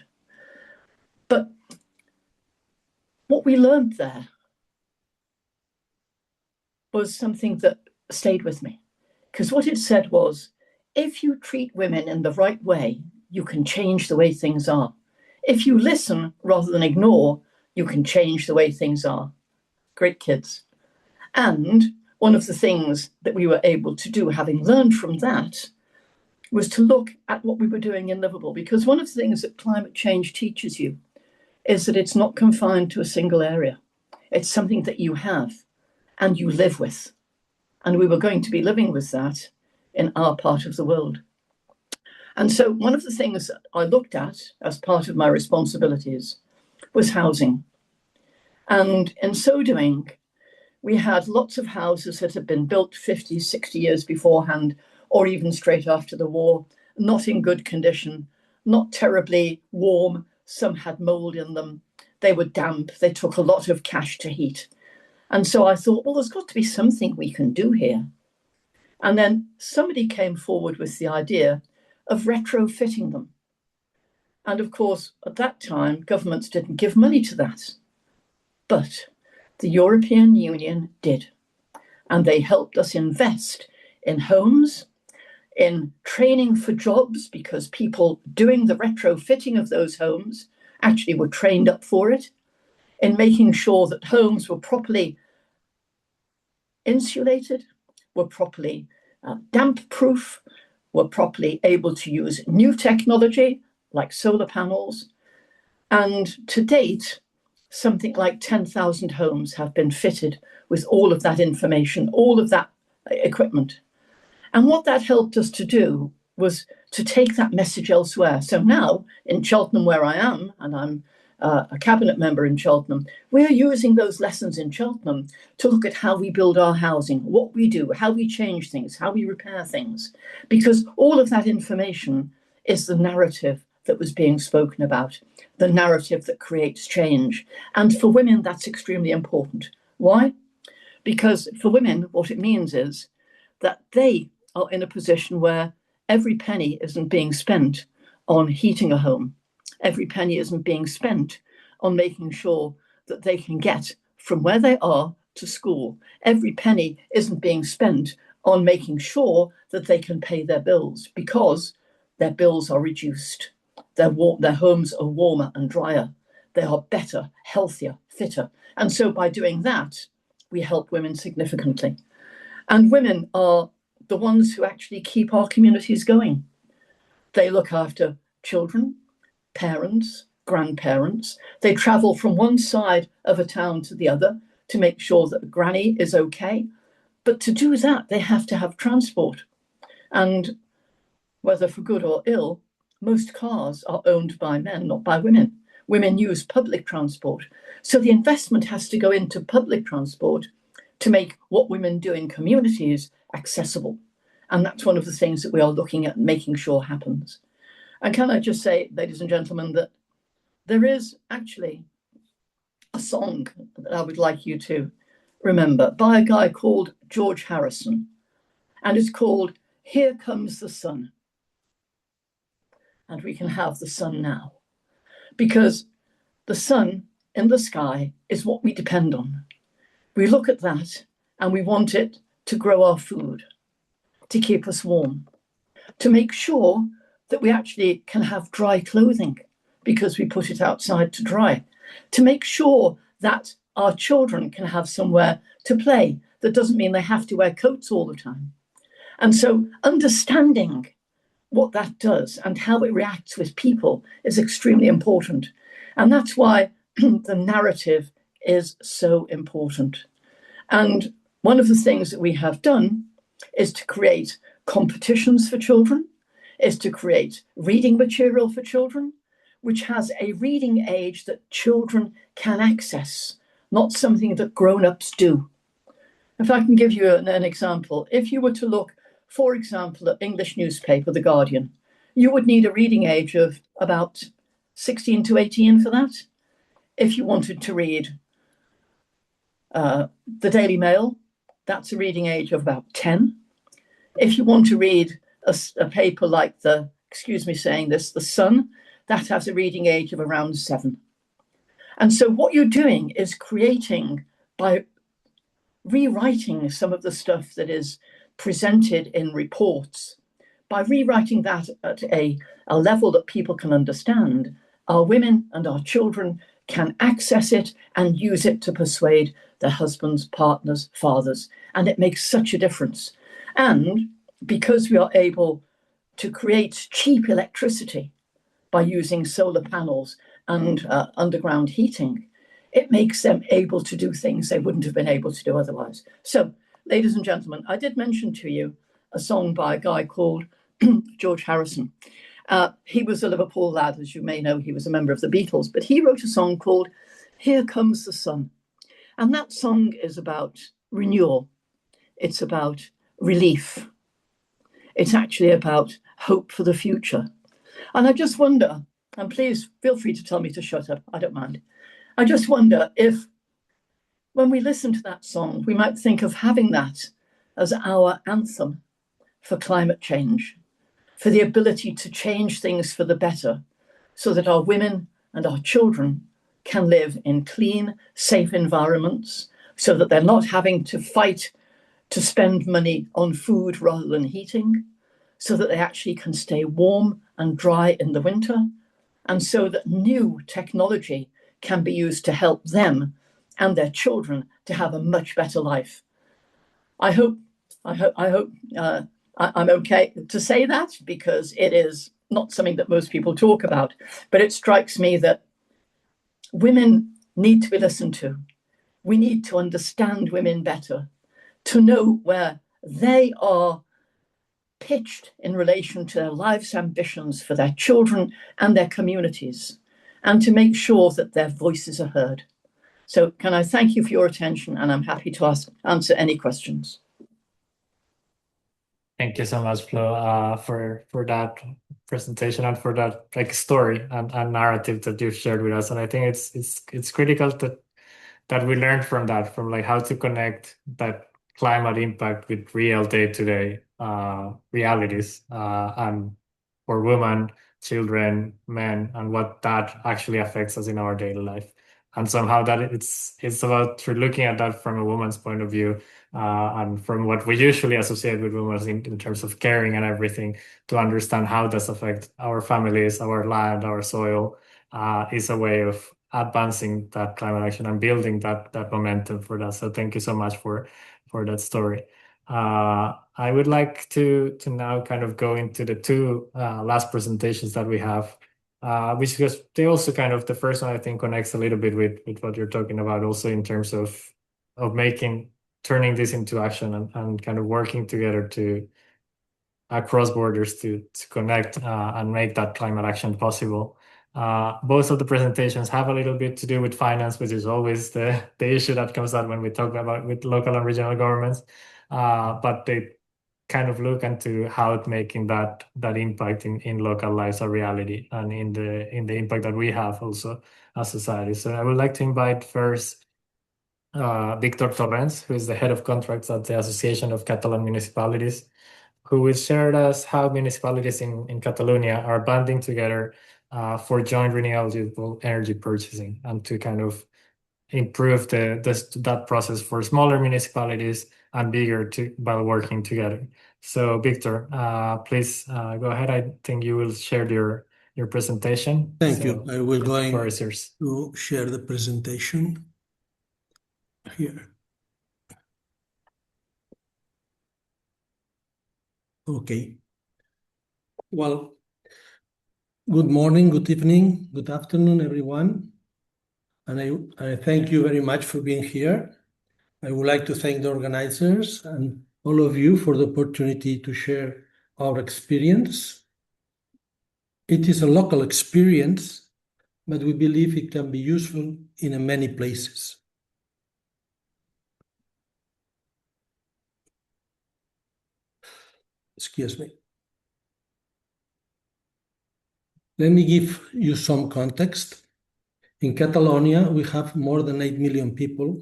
But what we learned there was something that stayed with me. Because what it said was, if you treat women in the right way, you can change the way things are. If you listen rather than ignore, you can change the way things are. Great kids. And one of the things that we were able to do, having learned from that, was to look at what we were doing in Liverpool. Because one of the things that climate change teaches you is that it's not confined to a single area. It's something that you have and you live with. And we were going to be living with that in our part of the world. And so one of the things that I looked at as part of my responsibilities was housing. And in so doing, we had lots of houses that had been built 50, 60 years beforehand, or even straight after the war, not in good condition, not terribly warm. Some had mold in them. They were damp. They took a lot of cash to heat. And so I thought, well, there's got to be something we can do here. And then somebody came forward with the idea of retrofitting them. And of course, at that time, governments didn't give money to that. But the European Union did. And they helped us invest in homes, in training for jobs, because people doing the retrofitting of those homes actually were trained up for it, in making sure that homes were properly insulated, were properly damp-proof, were properly able to use new technology like solar panels. And to date, something like 10,000 homes have been fitted with all of that information, all of that equipment. And what that helped us to do was to take that message elsewhere. So now in Cheltenham, where I am, and I'm a cabinet member in Cheltenham, we're using those lessons in Cheltenham to look at how we build our housing, what we do, how we change things, how we repair things, because all of that information is the narrative that was being spoken about, the narrative that creates change. And for women, that's extremely important. Why? Because for women, what it means is that they are in a position where every penny isn't being spent on heating a home. Every penny isn't being spent on making sure that they can get from where they are to school. Every penny isn't being spent on making sure that they can pay their bills because their bills are reduced. Their homes are warmer and drier. They are better, healthier, fitter. And so by doing that, we help women significantly. And women are the ones who actually keep our communities going. They look after children, parents, grandparents. They travel from one side of a town to the other to make sure that granny is okay. But to do that, they have to have transport. And whether for good or ill, most cars are owned by men, not by women. Women use public transport. So the investment has to go into public transport to make what women do in communities accessible. And that's one of the things that we are looking at making sure happens. And can I just say, ladies and gentlemen, that there is actually a song that I would like you to remember by a guy called George Harrison. And it's called Here Comes the Sun. And we can have the sun now. Because the sun in the sky is what we depend on. We look at that and we want it to grow our food, to keep us warm, to make sure that we actually can have dry clothing because we put it outside to dry, to make sure that our children can have somewhere to play. That doesn't mean they have to wear coats all the time. And so understanding what that does and how it reacts with people is extremely important. And that's why the narrative is so important. And one of the things that we have done is to create competitions for children, is to create reading material for children, which has a reading age that children can access, not something that grown-ups do. If I can give you an example, if you were to look, for example, at English newspaper, The Guardian, you would need a reading age of about 16 to 18 for that. If you wanted to read the Daily Mail, that's a reading age of about 10. If you want to read a paper like the Sun, that has a reading age of around 7. And so what you're doing is creating, by rewriting some of the stuff that is presented in reports, by rewriting that at a level that people can understand, our women and our children can access it and use it to persuade their husbands, partners, fathers. And it makes such a difference. And because we are able to create cheap electricity by using solar panels and underground heating, it makes them able to do things they wouldn't have been able to do otherwise. So, ladies and gentlemen, I did mention to you a song by a guy called George Harrison. He was a Liverpool lad, as you may know. He was a member of the Beatles, but he wrote a song called Here Comes the Sun. And that song is about renewal. It's about relief. It's actually about hope for the future. And I just wonder, and please feel free to tell me to shut up, I don't mind. I just wonder if when we listen to that song, we might think of having that as our anthem for climate change, for the ability to change things for the better, so that our women and our children can live in clean, safe environments, so that they're not having to fight to spend money on food rather than heating, so that they actually can stay warm and dry in the winter, and so that new technology can be used to help them and their children to have a much better life. I hope I'm okay to say that, because it is not something that most people talk about, but it strikes me that women need to be listened to. We need to understand women better, to know where they are pitched in relation to their life's ambitions for their children and their communities, and to make sure that their voices are heard. So can I thank you for your attention, and I'm happy to answer any questions. Thank you so much, Flo, for that presentation and for that story and narrative that you've shared with us. And I think it's critical that we learn from that, from how to connect that climate impact with real day-to-day realities and for women, children, men, and what that actually affects us in our daily life. and somehow that it's about looking at that from a woman's point of view, and from what we usually associate with women in terms of caring and everything, to understand how this affects our families, our land, our soil, is a way of advancing that climate action and building that momentum for that. So thank you so much for that story. I would like to now kind of go into the two last presentations that we have, which because they also kind of, the first one I think connects a little bit with what you're talking about, also in terms of turning this into action and kind of working together to across borders to connect and make that climate action possible. Both of the presentations have a little bit to do with finance, which is always the issue that comes out when we talk about with local and regional governments. But they kind of look into how making that impact in local lives a reality, and in the impact that we have also as society. So I would like to invite first Victor Torrents, who is the head of contracts at the Association of Catalan Municipalities, who will share with us how municipalities in Catalonia are banding together for joint renewable energy purchasing, and to kind of improve that process for smaller municipalities and bigger by working together. So Victor, please go ahead. I think you will share your presentation. Thank you. I will go to share the presentation here. Okay. Well, good morning, good evening, good afternoon, everyone. And I thank you very much for being here. I would like to thank the organizers and all of you for the opportunity to share our experience. It is a local experience, but we believe it can be useful in many places. Excuse me. Let me give you some context. In Catalonia, we have more than 8 million people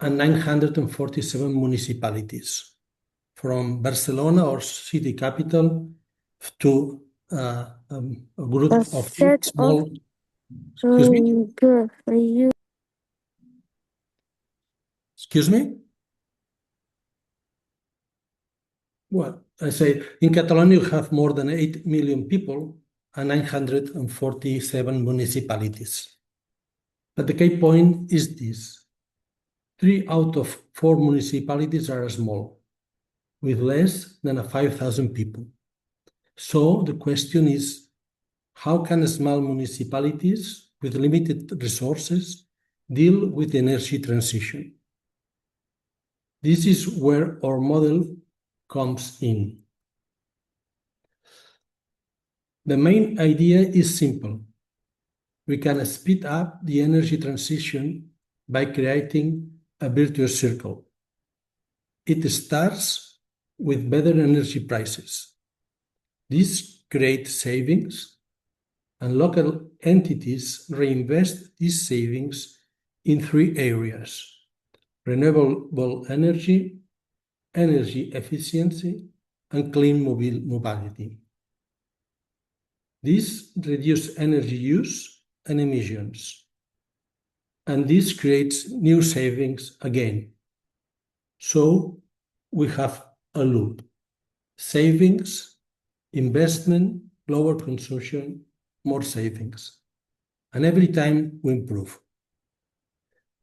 and 947 municipalities, from Barcelona, our city capital, to a group of small. Excuse me? Good for you. Excuse me? Well, I say in Catalonia, we have more than 8 million people and 947 municipalities. But the key point is this: 3 out of 4 municipalities are small, with less than 5,000 people. So the question is, how can small municipalities with limited resources deal with the energy transition? This is where our model comes in. The main idea is simple. We can speed up the energy transition by creating a virtuous circle. It starts with better energy prices. This creates savings, and local entities reinvest these savings in 3 areas: renewable energy, energy efficiency, and clean mobility. This reduces energy use and emissions, and this creates new savings again. So we have a loop: savings, investment, lower consumption, more savings. And every time we improve.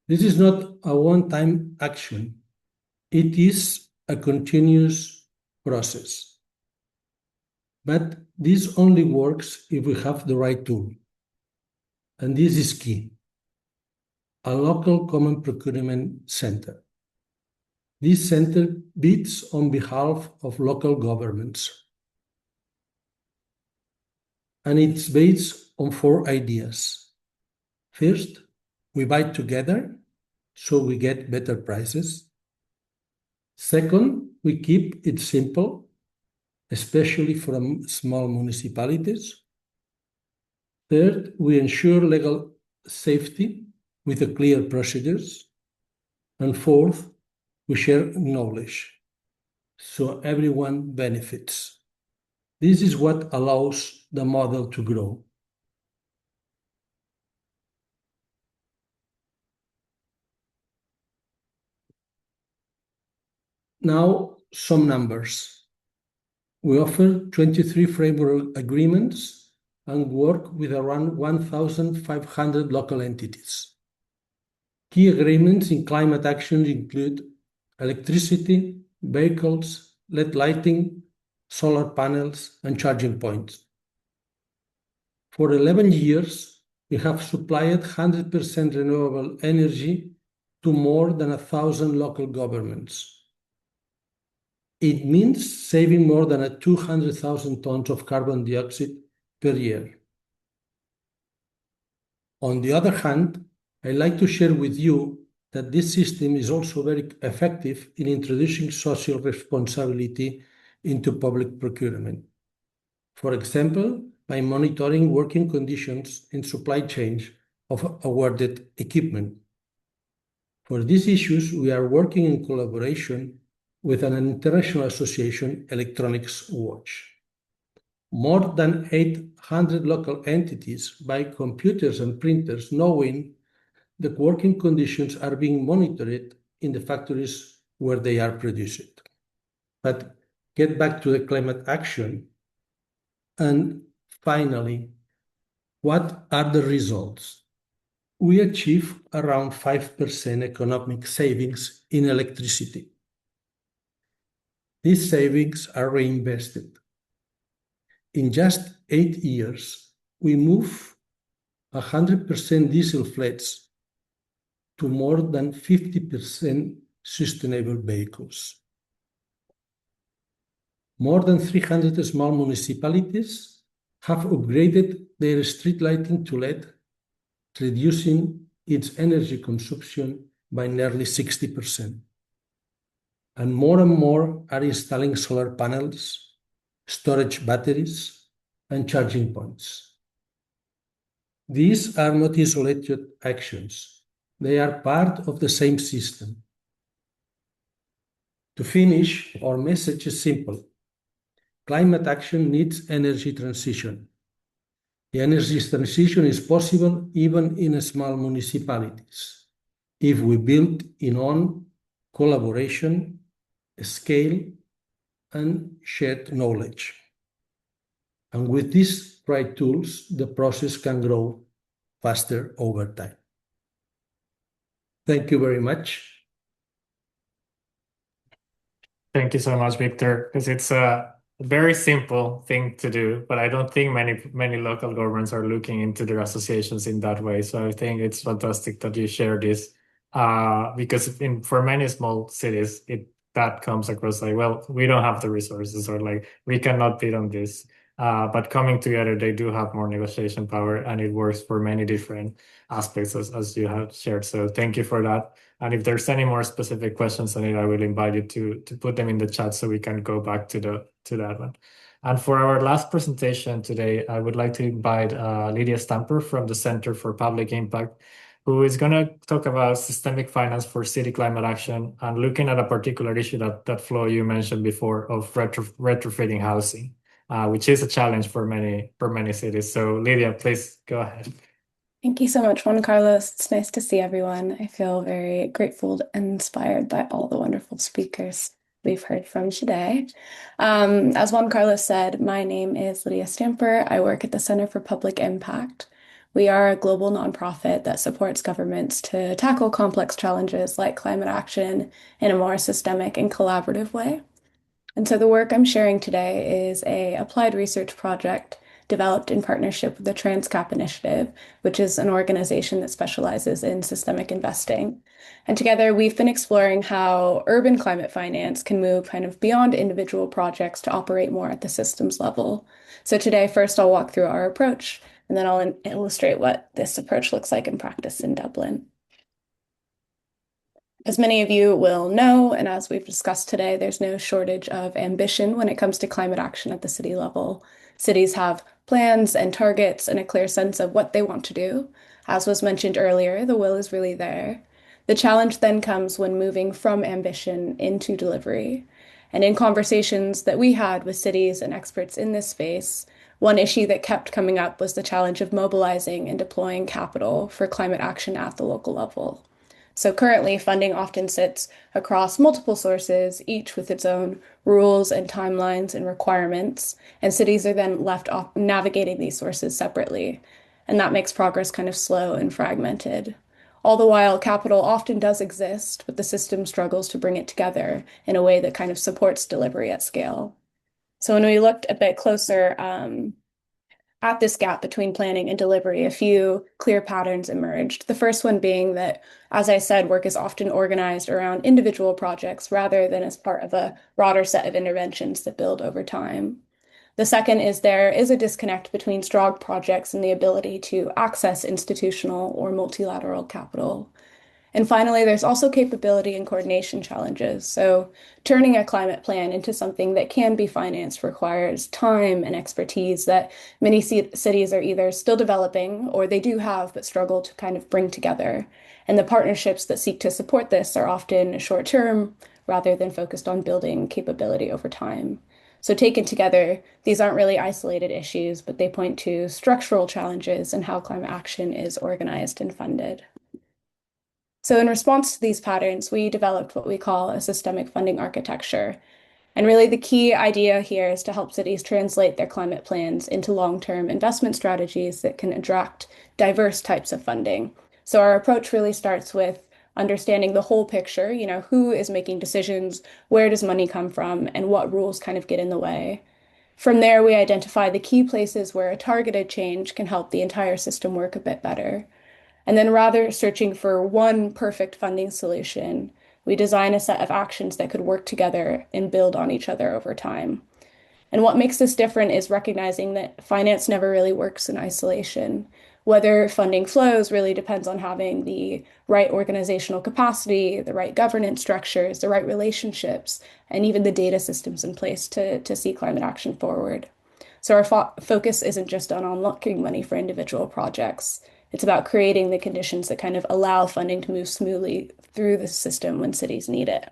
This is not a one-time action. It is a continuous process. But this only works if we have the right tool. And this is key: a local common procurement center. This center bids on behalf of local governments. And it's based on 4 ideas. First, we buy together, so we get better prices. Second, we keep it simple, especially for small municipalities. Third, we ensure legal safety with clear procedures. And fourth, we share knowledge, so everyone benefits. This is what allows the model to grow. Now, some numbers. We offer 23 framework agreements and work with around 1,500 local entities. Key agreements in climate action include electricity, vehicles, LED lighting, solar panels, and charging points. For 11 years, we have supplied 100% renewable energy to more than 1,000 local governments. It means saving more than 200,000 tons of carbon dioxide per year. On the other hand, I'd like to share with you that this system is also very effective in introducing social responsibility into public procurement. For example, by monitoring working conditions in supply chains of awarded equipment. For these issues, we are working in collaboration with an international association, Electronics Watch. More than 800 local entities buy computers and printers knowing that working conditions are being monitored in the factories where they are produced. But get back to the climate action. And finally, what are the results? We achieve around 5% economic savings in electricity. These savings are reinvested. In just 8 years, we move 100% diesel fleets to more than 50% sustainable vehicles. More than 300 small municipalities have upgraded their street lighting to LED, reducing its energy consumption by nearly 60%. And more are installing solar panels, storage batteries, and charging points. These are not isolated actions. They are part of the same system. To finish, our message is simple. Climate action needs energy transition. The energy transition is possible even in small municipalities if we build on collaboration, scale, and shared knowledge. And with these right tools, the process can grow faster over time. Thank you very much. Thank you so much, Victor, because it's a very simple thing to do, but I don't think many local governments are looking into their associations in that way. So I think it's fantastic that you share this, because for many small cities, that comes across like, well, we don't have the resources, or like, we cannot bid on this. But coming together, they do have more negotiation power, and it works for many different aspects as you have shared. So thank you for that. And if there's any more specific questions on it, I will invite you to put them in the chat so we can go back to that one. And for our last presentation today, I would like to invite Lydia Stamper from the Center for Public Impact, who is going to talk about systemic finance for city climate action and looking at a particular issue that Flo, you mentioned before, of retrofitting housing, which is a challenge for many cities. So Lydia, please go ahead. Thank you so much, Juan Carlos. It's nice to see everyone. I feel very grateful and inspired by all the wonderful speakers we've heard from today. As Juan Carlos said, my name is Lydia Stamper. I work at the Center for Public Impact. We are a global nonprofit that supports governments to tackle complex challenges like climate action in a more systemic and collaborative way. And so the work I'm sharing today is an applied research project developed in partnership with the TransCap Initiative, which is an organization that specializes in systemic investing. And together we've been exploring how urban climate finance can move kind of beyond individual projects to operate more at the systems level. So today, first I'll walk through our approach, and then I'll illustrate what this approach looks like in practice in Dublin. As many of you will know, and as we've discussed today, there's no shortage of ambition when it comes to climate action at the city level. Cities have plans and targets and a clear sense of what they want to do. As was mentioned earlier, the will is really there. The challenge then comes when moving from ambition into delivery. And in conversations that we had with cities and experts in this space, one issue that kept coming up was the challenge of mobilizing and deploying capital for climate action at the local level. So currently, funding often sits across multiple sources, each with its own rules and timelines and requirements, and cities are then left off navigating these sources separately. And that makes progress kind of slow and fragmented. All the while, capital often does exist, but the system struggles to bring it together in a way that kind of supports delivery at scale. So when we looked a bit closer at this gap between planning and delivery, a few clear patterns emerged. The first one being that, as I said, work is often organized around individual projects rather than as part of a broader set of interventions that build over time. The second is there is a disconnect between strong projects and the ability to access institutional or multilateral capital. And finally, there's also capability and coordination challenges. So turning a climate plan into something that can be financed requires time and expertise that many cities are either still developing or they do have but struggle to kind of bring together. And the partnerships that seek to support this are often short-term rather than focused on building capability over time. So taken together, these aren't really isolated issues, but they point to structural challenges in how climate action is organized and funded. So in response to these patterns, we developed what we call a systemic funding architecture. And really the key idea here is to help cities translate their climate plans into long-term investment strategies that can attract diverse types of funding. So our approach really starts with understanding the whole picture, who is making decisions, where does money come from, and what rules kind of get in the way. From there, we identify the key places where a targeted change can help the entire system work a bit better. And then rather searching for one perfect funding solution, we design a set of actions that could work together and build on each other over time. And what makes this different is recognizing that finance never really works in isolation. Whether funding flows really depends on having the right organizational capacity, the right governance structures, the right relationships, and even the data systems in place to see climate action forward. So our focus isn't just on unlocking money for individual projects. It's about creating the conditions that kind of allow funding to move smoothly through the system when cities need it.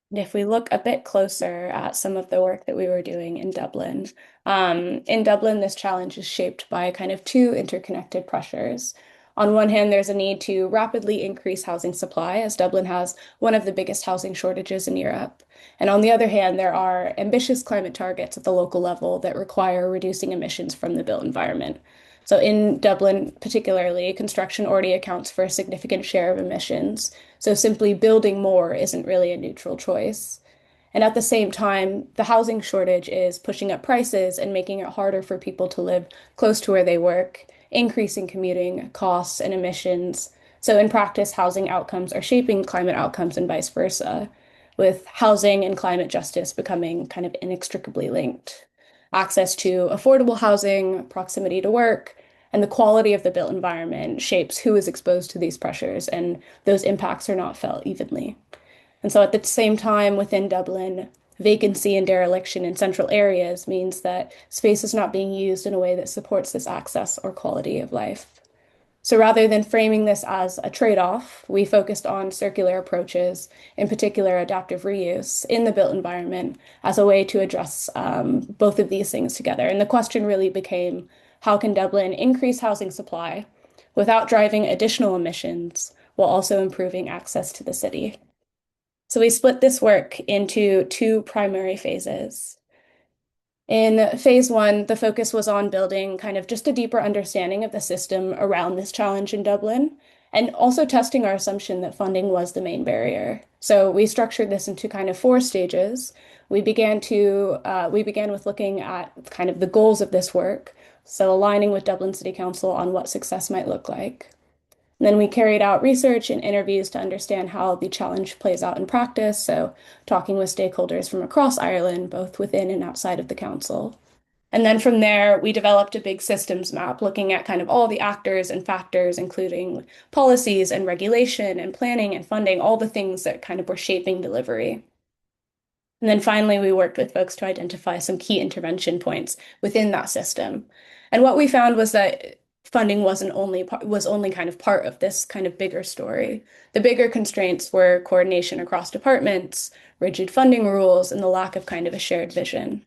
And if we look a bit closer at some of the work that we were doing in Dublin, this challenge is shaped by kind of two interconnected pressures. On one hand, there's a need to rapidly increase housing supply, as Dublin has one of the biggest housing shortages in Europe. And on the other hand, there are ambitious climate targets at the local level that require reducing emissions from the built environment. So in Dublin, particularly, construction already accounts for a significant share of emissions. So simply building more isn't really a neutral choice. And at the same time, the housing shortage is pushing up prices and making it harder for people to live close to where they work, increasing commuting costs and emissions. So in practice, housing outcomes are shaping climate outcomes and vice versa, with housing and climate justice becoming kind of inextricably linked. Access to affordable housing, proximity to work, and the quality of the built environment shapes who is exposed to these pressures, and those impacts are not felt evenly. And so at the same time, within Dublin, vacancy and dereliction in central areas means that space is not being used in a way that supports this access or quality of life. So rather than framing this as a trade-off, we focused on circular approaches, in particular adaptive reuse, in the built environment as a way to address both of these things together. And the question really became, how can Dublin increase housing supply without driving additional emissions while also improving access to the city? So we split this work into two primary phases. In phase one, the focus was on building kind of just a deeper understanding of the system around this challenge in Dublin, and also testing our assumption that funding was the main barrier. So we structured this into kind of 4 stages. We began with looking at kind of the goals of this work, so aligning with Dublin City Council on what success might look like. And then we carried out research and interviews to understand how the challenge plays out in practice, so talking with stakeholders from across Ireland, both within and outside of the council. And then from there, we developed a big systems map looking at kind of all the actors and factors, including policies and regulation and planning and funding, all the things that kind of were shaping delivery. And then finally, we worked with folks to identify some key intervention points within that system. And what we found was that funding was only kind of part of this kind of bigger story. The bigger constraints were coordination across departments, rigid funding rules, and the lack of kind of a shared vision.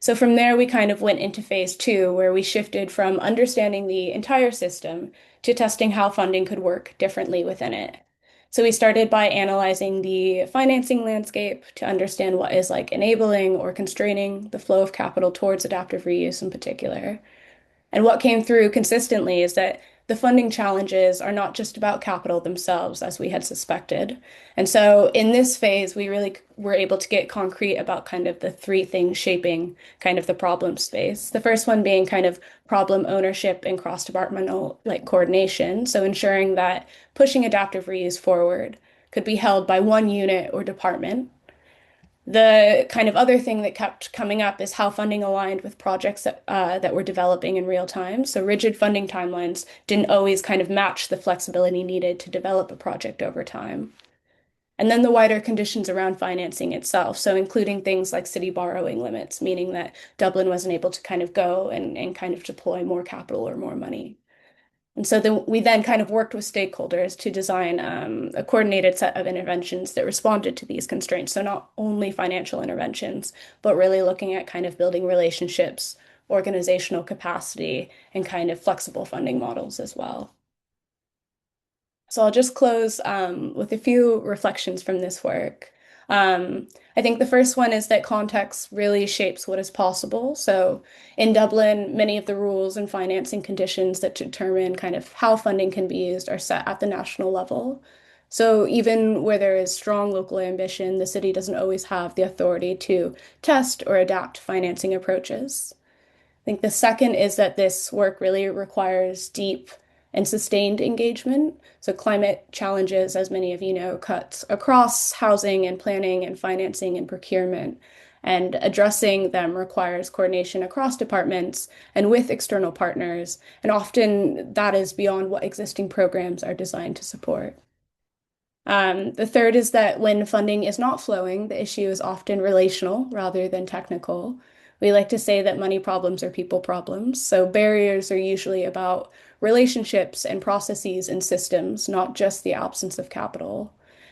So from there, we kind of went into phase 2, where we shifted from understanding the entire system to testing how funding could work differently within it. So we started by analyzing the financing landscape to understand what is like enabling or constraining the flow of capital towards adaptive reuse in particular. And what came through consistently is that the funding challenges are not just about capital themselves, as we had suspected. And so in this phase, we really were able to get concrete about kind of the 3 things shaping kind of the problem space. The first one being kind of problem ownership and cross-departmental like coordination. So ensuring that pushing adaptive reuse forward could be held by one unit or department. The kind of other thing that kept coming up is how funding aligned with projects that were developing in real time. So rigid funding timelines didn't always kind of match the flexibility needed to develop a project over time. And then the wider conditions around financing itself, so including things like city borrowing limits, meaning that Dublin wasn't able to kind of go and kind of deploy more capital or more money. And so we then kind of worked with stakeholders to design a coordinated set of interventions that responded to these constraints. So not only financial interventions, but really looking at kind of building relationships, organizational capacity, and kind of flexible funding models as well. So I'll just close with a few reflections from this work. I think the first one is that context really shapes what is possible. So in Dublin, many of the rules and financing conditions that determine kind of how funding can be used are set at the national level. So even where there is strong local ambition, the city doesn't always have the authority to test or adapt financing approaches. I think the second is that this work really requires deep and sustained engagement. So climate challenges, as many of you know, cuts across housing and planning and financing and procurement. And addressing them requires coordination across departments and with external partners. And often that is beyond what existing programs are designed to support. The third is that when funding is not flowing, the issue is often relational rather than technical. We like to say that money problems are people problems. So barriers are usually about relationships and processes and systems, not just the absence of capital.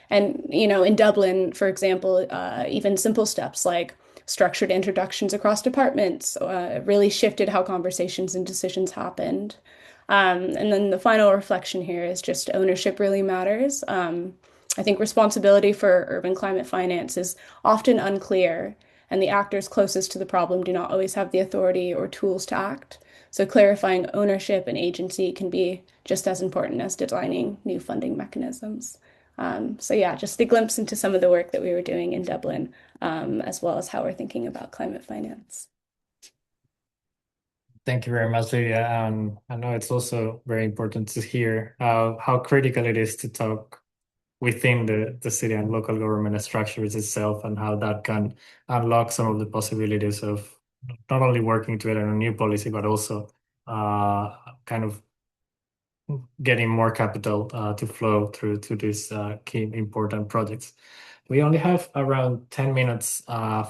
And, you know, in Dublin, for example, even simple steps like structured introductions across departments really shifted how conversations and decisions happened. And then the final reflection here is just ownership really matters. I think responsibility for urban climate finance is often unclear, and the actors closest to the problem do not always have the authority or tools to act. So clarifying ownership and agency can be just as important as designing new funding mechanisms. So yeah, just a glimpse into some of the work that we were doing in Dublin, as well as how we're thinking about climate finance. Thank you very much, Lydia. I know it's also very important to hear how critical it is to talk within the city and local government structures itself, and how that can unlock some of the possibilities of not only working together on a new policy, but also kind of getting more capital to flow through to these key important projects. We only have around 10 minutes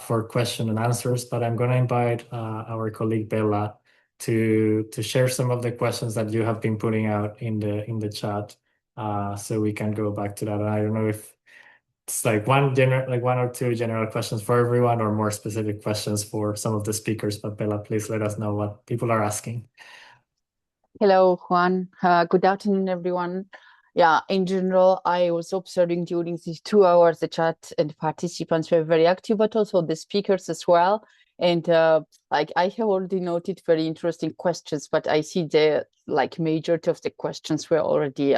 for question and answers, but I'm going to invite our colleague Bella to share some of the questions that you have been putting out in the chat, so we can go back to that. And I don't know if it's like one or two general questions for everyone, or more specific questions for some of the speakers. But Bella, please let us know what people are asking. Hello, Juan. Good afternoon, everyone. Yeah, in general, I was observing during these 2 hours the chat, and participants were very active, but also the speakers as well. And like I have already noted very interesting questions, but I see the majority of the questions were already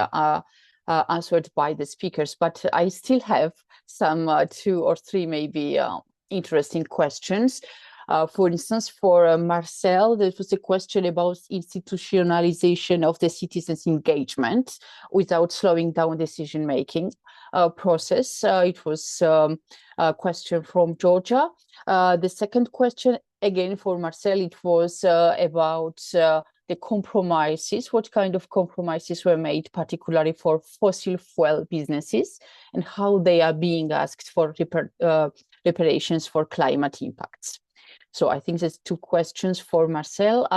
answered by the speakers. But I still have some 2 or 3 maybe interesting questions. For instance, for Marcel, there was a question about institutionalization of the citizens' engagement without slowing down decision-making process. It was a question from Georgia. The second question, again for Marcel, it was about the compromises, what kind of compromises were made, particularly for fossil fuel businesses, and how they are being asked for reparations for climate impacts. So I think there's two questions for Marcel.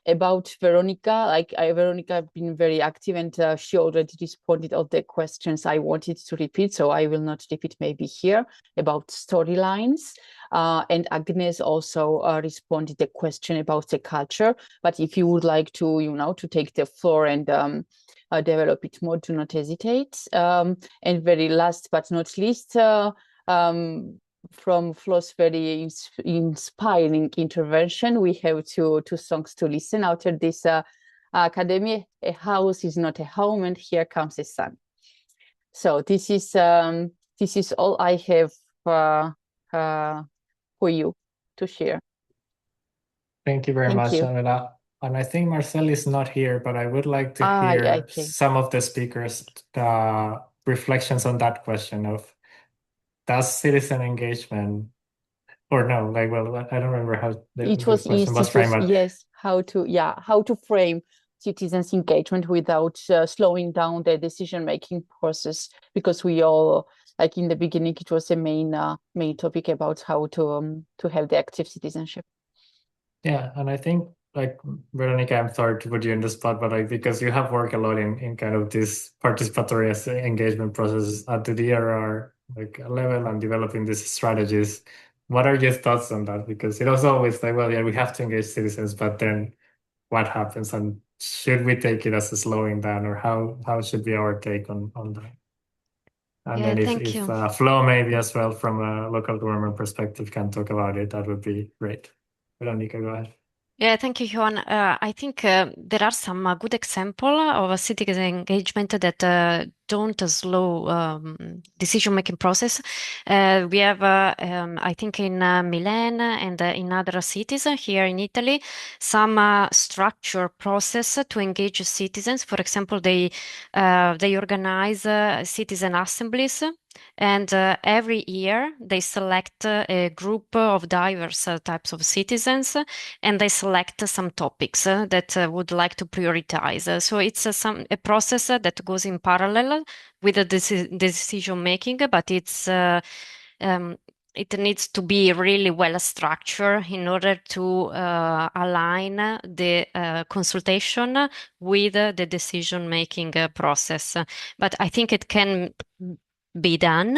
About Veronica, Veronica has been very active, and she already responded all the questions I wanted to repeat, so I will not repeat maybe here about storylines. And Agnes also responded the question about the culture. But if you would like to, to take the floor and develop it more, do not hesitate. And very last but not least, from Flo's very inspiring intervention, we have two songs to listen after this academy. A house is not a home, and here comes the sun. So this is all I have for you to share. Thank you very much, Anela. And I think Marcel is not here, but I would like to hear some of the speakers' reflections on that question of, does citizen engagement, or no, like, well, I don't remember how the question was framed. Yes, how to frame citizens' engagement without slowing down the decision-making process, because we all, like in the beginning, it was a main topic about how to have the active citizenship. Yeah, and I think, like, Veronica, I'm sorry to put you in the spot, but like, because you have worked a lot in kind of this participatory engagement process at the DRR level and developing these strategies. What are your thoughts on that? Because it was always like, well, yeah, we have to engage citizens, but then what happens? And should we take it as a slowing down, or how should be our take on that? And then if Flo maybe as well from a local government perspective can talk about it, that would be great. Veronica, go ahead. Yeah, thank you, Johan. I think there are some good examples of citizen engagement that don't slow decision-making process. We have, I think, in Milan and in other cities here in Italy, some structure process to engage citizens. For example, they organize citizen assemblies. And every year they select a group of diverse types of citizens, and they select some topics that would like to prioritize. So it's a process that goes in parallel with the decision making, but it needs to be really well structured in order to align the consultation with the decision making process. But I think it can be done.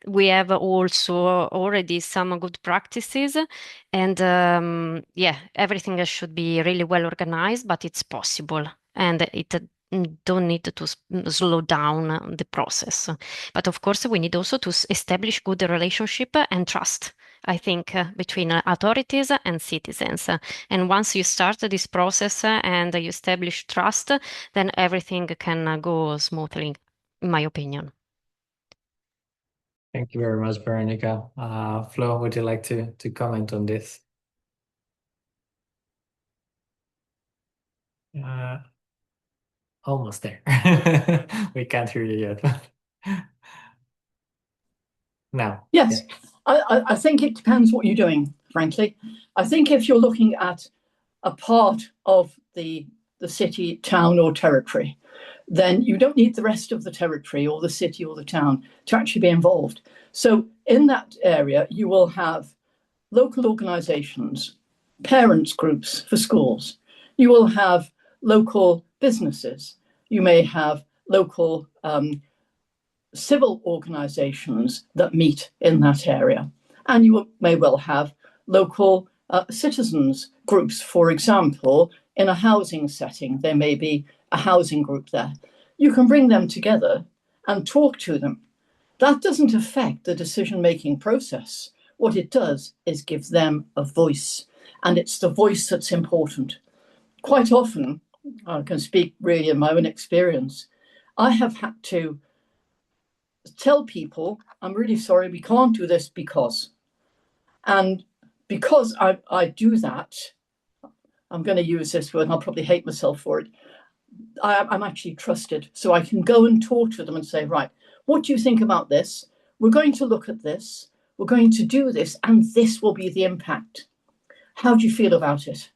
We have also already some good practices, and everything should be really well organized, but it's possible, and it don't need to slow down the process. But of course, we need also to establish good relationship and trust, I think, between authorities and citizens. And once you start this process and you establish trust, then everything can go smoothly, in my opinion. Thank you very much, Veronica. Flo, would you like to comment on this? Almost there. We can't hear you yet. Now. Yes, yeah. I think it depends what you're doing, frankly. I think if you're looking at a part of the city, town, or territory, then you don't need the rest of the territory or the city or the town to actually be involved. So in that area, you will have local organizations, parents groups for schools. You will have local businesses. You may have local civil organizations that meet in that area. And you may well have local citizens groups, for example, in a housing setting. There may be a housing group there. You can bring them together and talk to them. That doesn't affect the decision-making process. What it does is give them a voice, and it's the voice that's important. Quite often, I can speak really in my own experience, I have had to tell people, I'm really sorry, we can't do this because. And because I do that, I'm going to use this word and I'll probably hate myself for it, I'm actually trusted. So I can go and talk to them and say, right, what do you think about this? We're going to look at this. We're going to do this, and this will be the impact. How do you feel about it?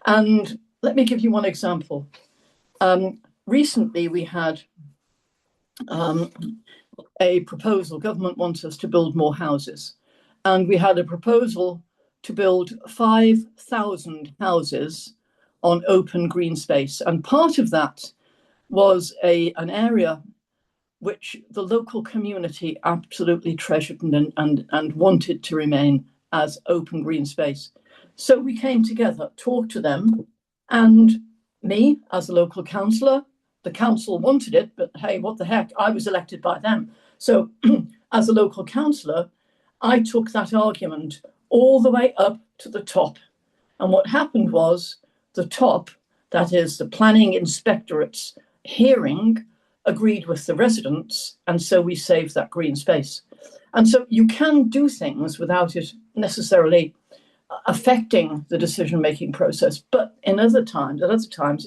And let me give you one example. Recently, we had a proposal. Government wants us to build more houses. And we had a proposal to build 5,000 houses on open green space. And part of that was an area which the local community absolutely treasured and wanted to remain as open green space. So we came together, talked to them, and me as a local councillor, the council wanted it, but hey, what the heck, I was elected by them. So as a local councillor, I took that argument all the way up to the top. And what happened was the top, that is the planning inspectorate's hearing, agreed with the residents, and so we saved that green space. And so you can do things without it necessarily affecting the decision-making process, but at other times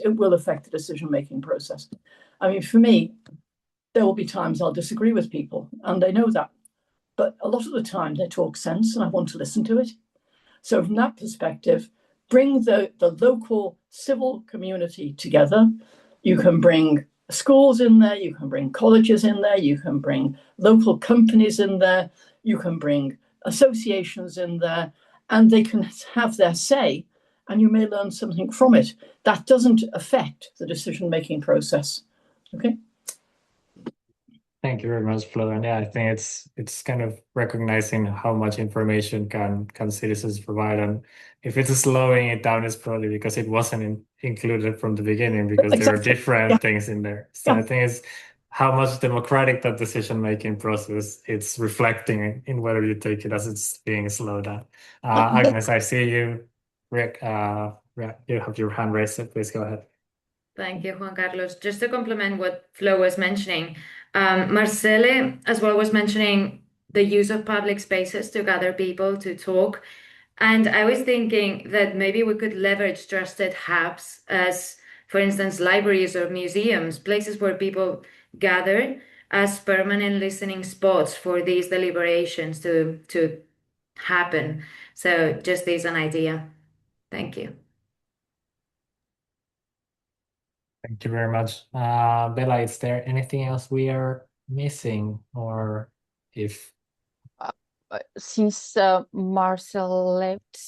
it will affect the decision-making process. I mean, for me, there will be times I'll disagree with people, and they know that, but a lot of the time they talk sense and I want to listen to it. So from that perspective, bring the local civil community together. You can bring schools in there, you can bring colleges in there, you can bring local companies in there, you can bring associations in there, and they can have their say, and you may learn something from it. That doesn't affect the decision-making process. Okay. Thank you very much, Flo. And yeah, I think it's kind of recognizing how much information can citizens provide, and if it's slowing it down, it's probably because it wasn't included from the beginning, because there are different things in there. So I think it's how much democratic that decision-making process it's reflecting in whether you take it as it's being slowed down. Agnes, I see you. Rick, you have your hand raised, so please go ahead. Thank you, Juan Carlos. Just to complement what Flo was mentioning, Marcele as well was mentioning the use of public spaces to gather people to talk. And I was thinking that maybe we could leverage trusted hubs as, for instance, libraries or museums, places where people gather as permanent listening spots for these deliberations to happen. So just as an idea. Thank you. Thank you very much. Bella, is there anything else we are missing, or if... Since Marcel left,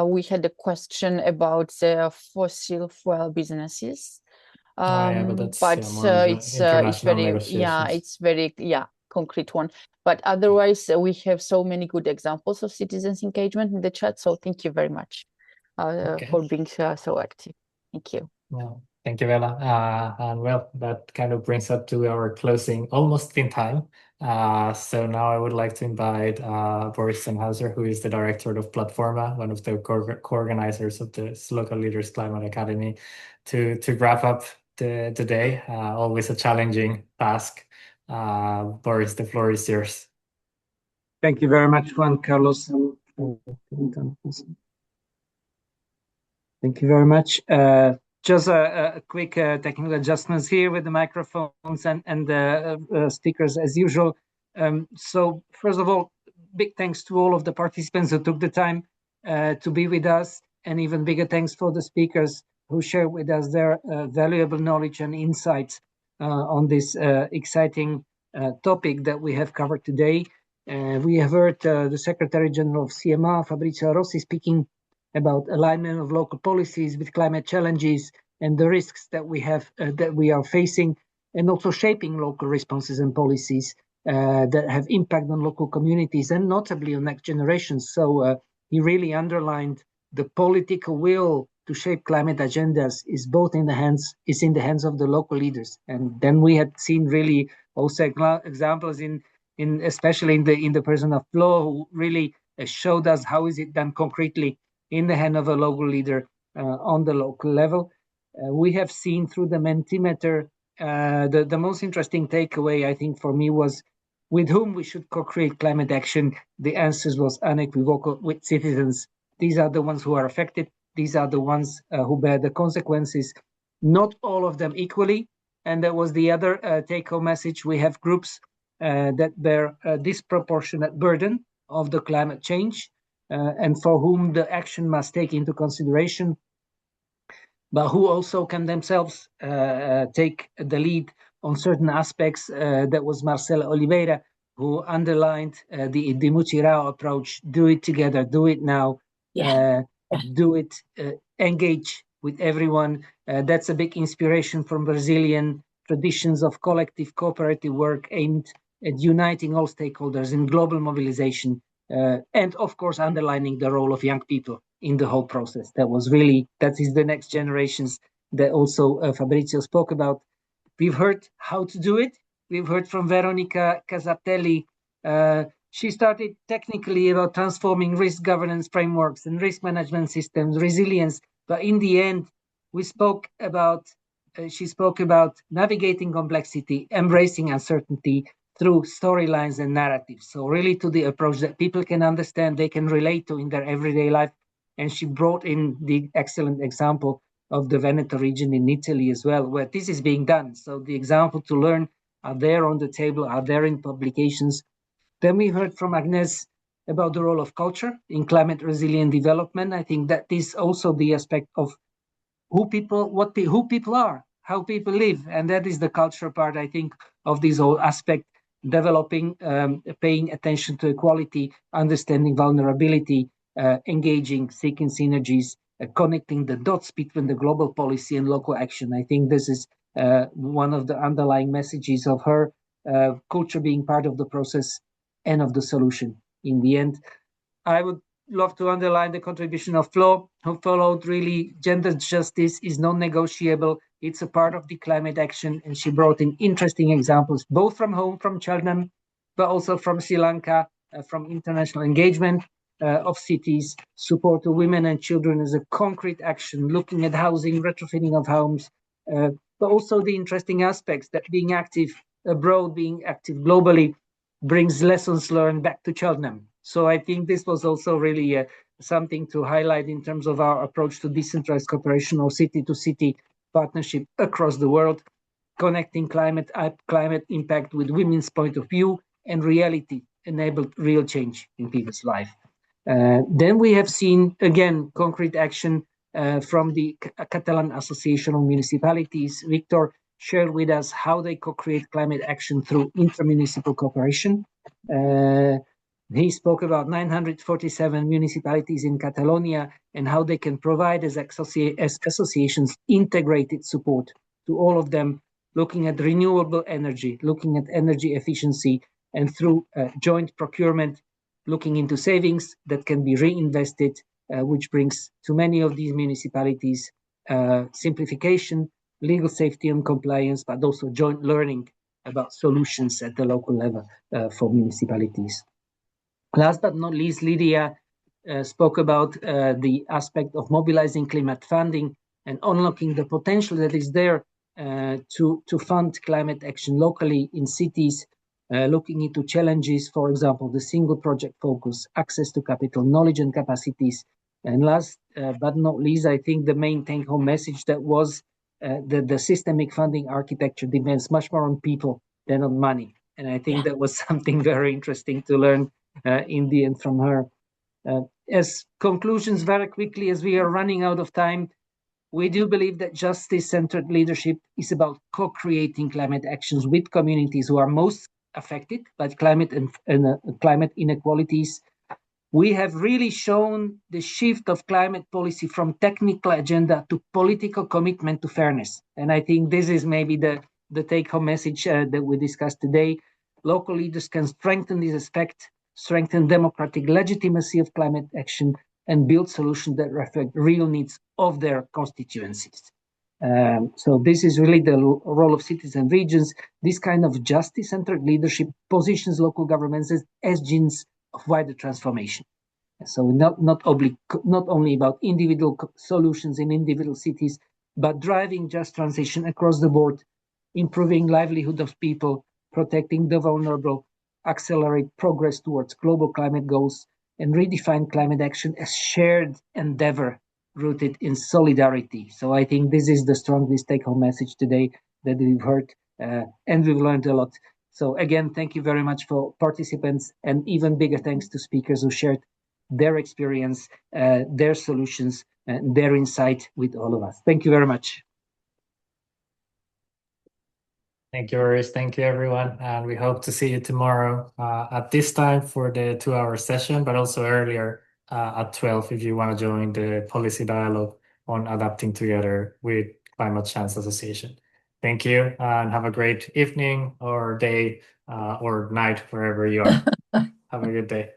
we had a question about the fossil fuel businesses. But that's it's very concrete one. But otherwise, we have so many good examples of citizens' engagement in the chat. So thank you very much for being so active. Thank you. Well, thank you, Bella. And well, that kind of brings us to our closing, almost in time. So now I would like to invite Boris Sennhauser, who is the director of Platforma, one of the co-organizers of the Local Leaders Climate Academy, to wrap up the day. Always a challenging task. Boris, the floor is yours. Thank you very much, Juan Carlos. Thank you very much. Just a quick technical adjustments here with the microphones and the speakers as usual. So first of all, big thanks to all of the participants who took the time to be with us, and even bigger thanks for the speakers who share with us their valuable knowledge and insights on this exciting topic that we have covered today. We have heard the Secretary General of CMA, Fabrizio Rossi, speaking about alignment of local policies with climate challenges and the risks that we have that we are facing, and also shaping local responses and policies that have impact on local communities and notably on next generations. So he really underlined the political will to shape climate agendas is in the hands of the local leaders. And then we had seen really also examples in especially in the person of Flo, who really showed us how is it done concretely in the hand of a local leader on the local level. We have seen through the Mentimeter, the most interesting takeaway, I think, for me was with whom we should co-create climate action. The answers was unequivocal: with citizens. These are the ones who are affected. These are the ones who bear the consequences. Not all of them equally. And that was the other take-home message. We have groups that bear a disproportionate burden of the climate change, and for whom the action must take into consideration, but who also can themselves take the lead on certain aspects. That was Marcelo Oliveira, who underlined the Mutirao approach: do it together, do it now, do it, engage with everyone. That's a big inspiration from Brazilian traditions of collective cooperative work aimed at uniting all stakeholders in global mobilization, and of course underlining the role of young people in the whole process. That is the next generations that also Fabrizio spoke about. We've heard how to do it. We've heard from Veronica Casatelli. She started technically about transforming risk governance frameworks and risk management systems, resilience. But in the end, she spoke about navigating complexity, embracing uncertainty through storylines and narratives. So really to the approach that people can understand, they can relate to in their everyday life. And she brought in the excellent example of the Veneto region in Italy as well, where this is being done. So the example to learn are there on the table, are there in publications. Then we heard from Agnes about the role of culture in climate resilient development. I think that is also the aspect of who people are, how people live. And that is the culture part, I think, of this whole aspect, developing, paying attention to equality, understanding vulnerability, engaging, seeking synergies, connecting the dots between the global policy and local action. I think this is one of the underlying messages of her, culture being part of the process and of the solution in the end. I would love to underline the contribution of Flo, who followed really gender justice is non-negotiable. It's a part of the climate action. And she brought in interesting examples, both from home, from Cheltenham, but also from Sri Lanka, from international engagement of cities, support to women and children as a concrete action, looking at housing, retrofitting of homes, but also the interesting aspects that being active abroad, being active globally, brings lessons learned back to Cheltenham. So I think this was also really something to highlight in terms of our approach to decentralized cooperation or city-to-city partnership across the world, connecting climate impact with women's point of view and reality enabled real change in people's life. Then we have seen, again, concrete action from the Catalan Association of Municipalities. Victor shared with us how they co-create climate action through intermunicipal cooperation. He spoke about 947 municipalities in Catalonia and how they can provide as associations integrated support to all of them, looking at renewable energy, looking at energy efficiency, and through joint procurement, looking into savings that can be reinvested, which brings to many of these municipalities simplification, legal safety and compliance, but also joint learning about solutions at the local level for municipalities. Last but not least, Lydia spoke about the aspect of mobilizing climate funding and unlocking the potential that is there to fund climate action locally in cities, looking into challenges, for example, the single project focus, access to capital, knowledge and capacities. And last but not least, I think the main take-home message that was the systemic funding architecture depends much more on people than on money. And I think that was something very interesting to learn in the end from her. As conclusions, very quickly, as we are running out of time, we do believe that justice-centered leadership is about co-creating climate actions with communities who are most affected by climate and climate inequalities. We have really shown the shift of climate policy from technical agenda to political commitment to fairness. And I think this is maybe the take-home message that we discussed today. Local leaders can strengthen this aspect, strengthen democratic legitimacy of climate action, and build solutions that reflect real needs of their constituencies. So this is really the role of cities and regions. This kind of justice-centered leadership positions local governments as agents of wider transformation. So not only about individual solutions in individual cities, but driving just transition across the board, improving livelihood of people, protecting the vulnerable, accelerate progress towards global climate goals, and redefine climate action as shared endeavor rooted in solidarity. So I think this is the strongest take-home message today that we've heard, and we've learned a lot. So again, thank you very much for participants, and even bigger thanks to speakers who shared their experience, their solutions, and their insight with all of us. Thank you very much. Thank you, Aris. Thank you, everyone. And we hope to see you tomorrow at this time for the 2-hour session, but also earlier at 12 if you want to join the policy dialogue on adapting together with Climate Change Association. Thank you and have a great evening or day or night wherever you are. Have a good day.